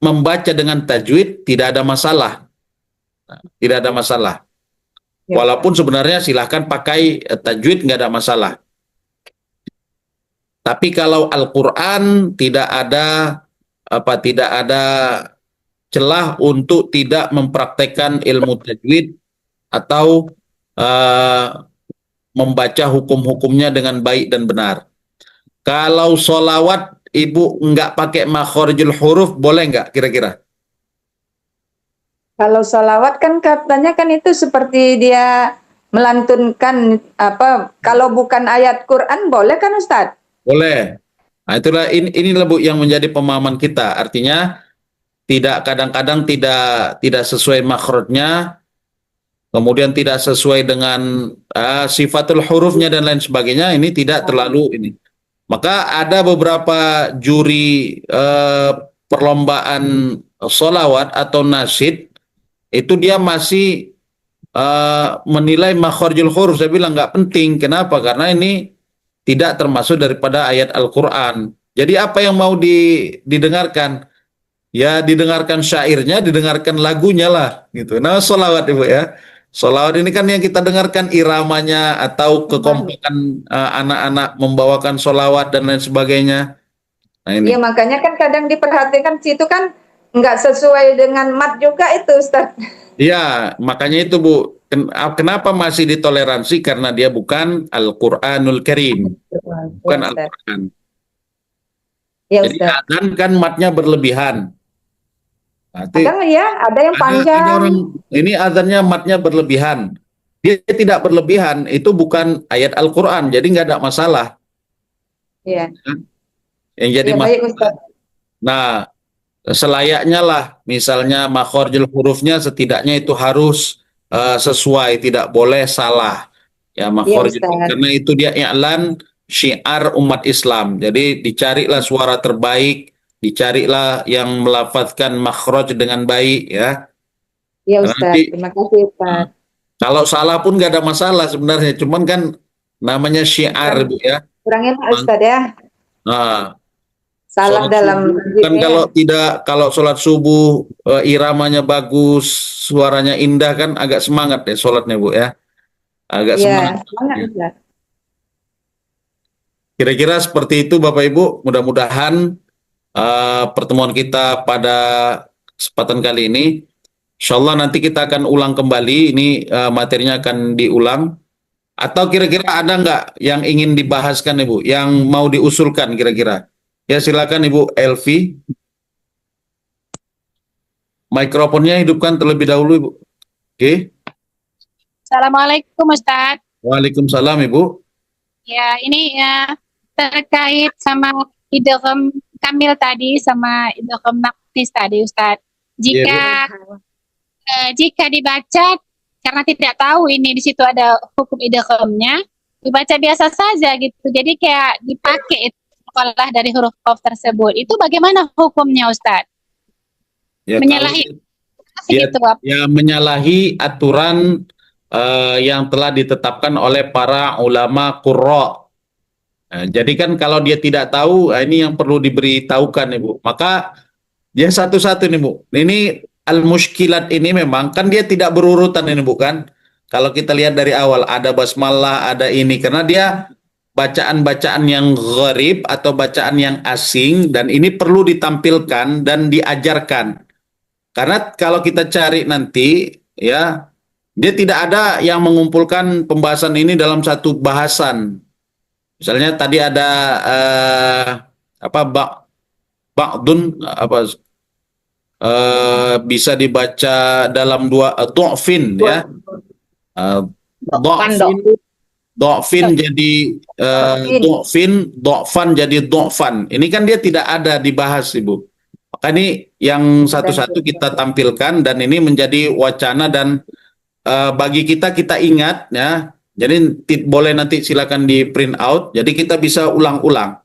membaca dengan tajwid tidak ada masalah. Tidak ada masalah. Ya. Walaupun sebenarnya silahkan pakai tajwid, nggak ada masalah. Tapi kalau Al-Qur'an tidak ada celah untuk tidak mempraktekkan ilmu tajwid atau membaca hukum-hukumnya dengan baik dan benar. Kalau solawat ibu nggak pakai makhorijul huruf, boleh nggak kira-kira? Kalau sholawat kan katanya kan itu seperti dia melantunkan kalau bukan ayat Quran boleh kan Ustadz? Boleh. Nah, itulah inilah Bu yang menjadi pemahaman kita. Artinya kadang-kadang tidak sesuai makhrajnya, kemudian tidak sesuai dengan sifatul hurufnya dan lain sebagainya, ini tidak terlalu ini. Maka ada beberapa juri perlombaan sholawat atau nasyid, itu dia masih menilai makharijul huruf. Saya bilang nggak penting. Kenapa? Karena ini tidak termasuk daripada ayat Al-Quran. Jadi apa yang mau didengarkan? Ya didengarkan syairnya, didengarkan lagunya lah, gitu. Nah, sholawat Ibu ya. Sholawat ini kan yang kita dengarkan iramanya atau kekompakan anak-anak membawakan sholawat dan lain sebagainya. Nah, ini. Iya, makanya kan kadang diperhatikan situ kan nggak sesuai dengan mat juga itu Ustaz. Iya, makanya itu Bu. Kenapa masih ditoleransi? Karena dia bukan Al-Quranul Karim. Bukan Ya, Ustaz. Al-Quran. Ya, Jadi Ustaz. adzan kan matnya berlebihan. Nanti Kadang ya ada yang ada panjang. orang, ini adzannya matnya berlebihan. Dia tidak berlebihan, itu bukan ayat Al-Quran. Jadi nggak ada masalah. Iya. Yang jadi Ya, baik masalah. Ustaz. Nah, selayaknya lah, misalnya makhorijul hurufnya setidaknya itu harus sesuai, tidak boleh salah. Ya, makhorijul, Ustaz. karena itu dia i'lan syiar umat Islam. Jadi dicarilah suara terbaik, dicarilah yang melafazkan makhraj dengan baik ya. Ya Ustaz. Nanti Terima kasih Ustaz. kalau salah pun nggak ada masalah sebenarnya, cuman kan namanya syiar Bu ya. Kurang enak Ustaz ya. Nah, Salah sholat dalam subuh, kan kalau sholat subuh iramanya bagus, suaranya indah, kan agak semangat ya sholatnya Bu ya. Agak Iya, semangat. semangat Ustaz. Kira-kira seperti itu Bapak Ibu. Mudah-mudahan pertemuan kita pada kesempatan kali ini, insya Allah nanti kita akan ulang kembali. Ini materinya akan diulang. Atau kira-kira ada nggak yang ingin dibahaskan Ibu, yang mau diusulkan kira-kira? Ya silakan Ibu Elvi. Mikrofonnya hidupkan terlebih dahulu Ibu. Oke. Assalamualaikum Ustadz. Waalaikumsalam Ibu. Ya, ini ya terkait sama idgham kamil tadi sama idgham naqis tadi Ustadz. Jika dibaca karena tidak tahu ini di situ ada hukum idghamnya, dibaca biasa saja gitu. Jadi kayak dipakai itu sekolah dari huruf qaf tersebut. Itu bagaimana hukumnya Ustadz? Ya, Menyalahi gitu, menyalahi aturan yang telah ditetapkan oleh para ulama qurra. Nah, jadi kan kalau dia tidak tahu, ini yang perlu diberitahukan Ibu. Maka dia satu-satu nih Bu. Ini al-mushkilat ini memang kan dia tidak berurutan ini bukan. Kalau kita lihat dari awal ada basmalah, ada ini, karena dia bacaan-bacaan yang gharib atau bacaan yang asing, dan ini perlu ditampilkan dan diajarkan. Karena kalau kita cari nanti ya, dia tidak ada yang mengumpulkan pembahasan ini dalam satu bahasan. Misalnya tadi ada ba'dun bisa dibaca dalam dua tu'fin ya. Dha'fin Do'fin jadi do'fan jadi do'fan. Ini kan dia tidak ada dibahas, Ibu. Maka ini yang satu-satu kita tampilkan dan ini menjadi wacana dan bagi kita ingat ya. Jadi boleh nanti silakan di print out. Jadi kita bisa ulang-ulang.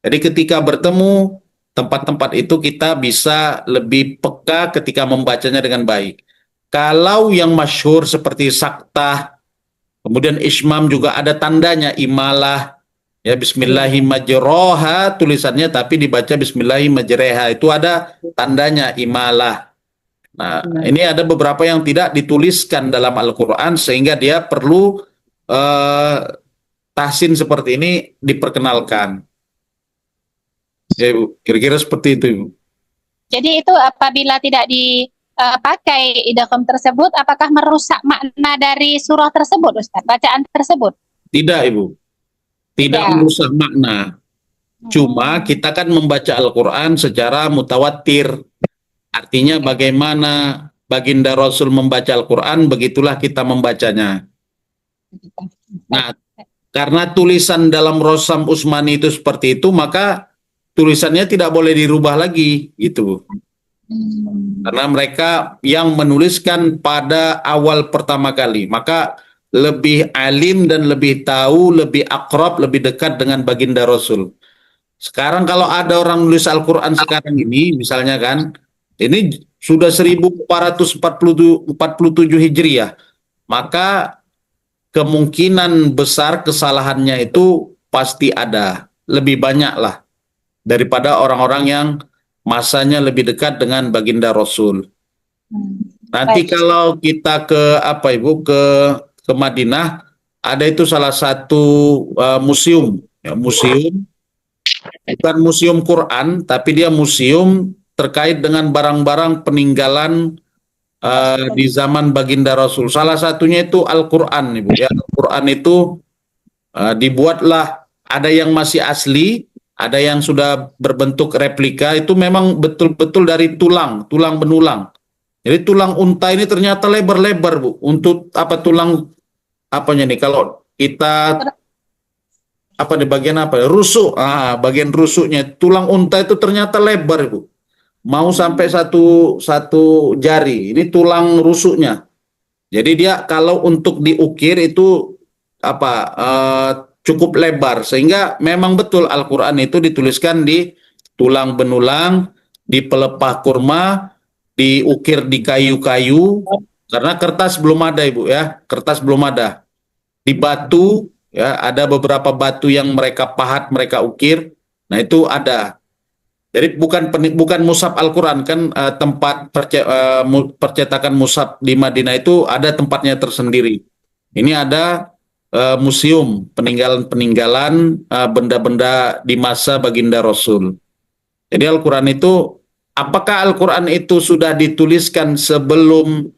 Jadi ketika bertemu tempat-tempat itu kita bisa lebih peka ketika membacanya dengan baik. Kalau yang masyhur seperti saktah, kemudian ismam juga ada tandanya imalah, ya bismillahirrahmanirrahim tulisannya tapi dibaca bismillahirrahmanirrahim, itu ada tandanya imalah. Nah, ini ada beberapa yang tidak dituliskan dalam Al-Quran sehingga dia perlu tahsin seperti ini diperkenalkan. Ya, Ibu, kira-kira seperti itu, Ibu. Jadi itu apabila tidak dipakai idgham tersebut, apakah merusak makna dari surah tersebut, Ustaz? Bacaan tersebut? Tidak, Ibu. Tidak merusak makna. Cuma kita kan membaca Al-Quran secara mutawatir. Artinya bagaimana baginda Rasul membaca Al-Quran, begitulah kita membacanya. Nah, karena tulisan dalam Rosam Usmani itu seperti itu, maka tulisannya tidak boleh dirubah lagi, gitu. Karena mereka yang menuliskan pada awal pertama kali, maka lebih alim dan lebih tahu, lebih akrab, lebih dekat dengan baginda Rasul. Sekarang kalau ada orang nulis Al-Quran sekarang ini, misalnya kan, ini sudah 1447 Hijriah, maka kemungkinan besar kesalahannya itu pasti ada, lebih banyak lah daripada orang-orang yang masanya lebih dekat dengan baginda Rasul. Nanti kalau kita ke Ibu ke Madinah, ada itu salah satu museum, ya, museum bukan museum Quran, tapi dia museum terkait dengan barang-barang peninggalan di zaman baginda Rasul. Salah satunya itu Al-Quran, Ibu. Ya, Al-Quran itu dibuatlah, ada yang masih asli, ada yang sudah berbentuk replika, itu memang betul-betul dari tulang benulang. Jadi tulang unta ini ternyata lebar-lebar, Bu. Untuk tulang apanya nih? Kalau kita di bagian rusuk, bagian rusuknya tulang unta itu ternyata lebar, Bu. Mau sampai satu jari. Ini tulang rusuknya. Jadi dia kalau untuk diukir itu cukup lebar, sehingga memang betul Al-Quran itu dituliskan di tulang benulang, di pelepah kurma, diukir di kayu-kayu, karena kertas belum ada, Ibu, ya, kertas belum ada. Di batu, ya, ada beberapa batu yang mereka pahat, mereka ukir, nah itu ada. Jadi bukan mushaf Al-Quran, kan tempat percetakan mushaf di Madinah itu ada tempatnya tersendiri. Ini ada museum peninggalan benda-benda di masa baginda Rasul. Jadi Al-Quran itu, apakah Al-Quran itu sudah dituliskan sebelum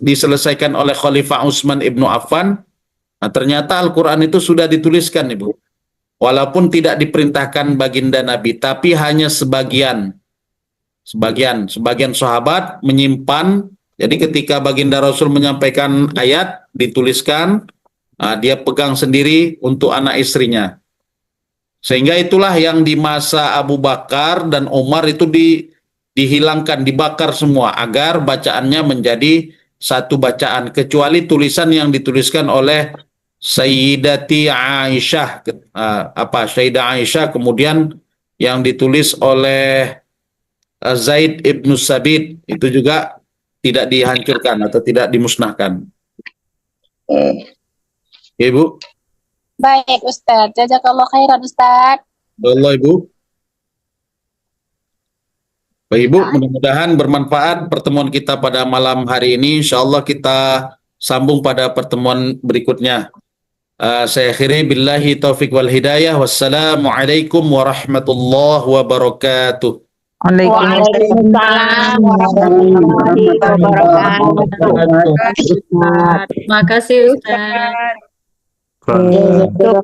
diselesaikan oleh Khalifah Utsman ibnu Affan? Nah, ternyata Al-Quran itu sudah dituliskan, Ibu. Walaupun tidak diperintahkan baginda Nabi, tapi hanya sebagian sahabat menyimpan. Jadi ketika baginda Rasul menyampaikan ayat, dituliskan, dia pegang sendiri untuk anak istrinya. Sehingga itulah yang di masa Abu Bakar dan Umar itu dihilangkan, dibakar semua, agar bacaannya menjadi satu bacaan, kecuali tulisan yang dituliskan oleh Sayyidati Aisyah, Sayyidah Aisyah, kemudian yang ditulis oleh Zaid ibnu Sabit, itu juga tidak dihancurkan atau tidak dimusnahkan. Ibu. Baik, Ustaz. Jazakallah khairan, Ustaz. Allah, Ibu. Baik, Ibu, mudah-mudahan bermanfaat pertemuan kita pada malam hari ini. Insyaallah kita sambung pada pertemuan berikutnya. Saya akhiri billahi taufiq wal hidayah. Wassalamualaikum warahmatullahi wabarakatuh. Waalaikumsalam warahmatullahi wabarakatuh. Makasih, Ustaz. Untuk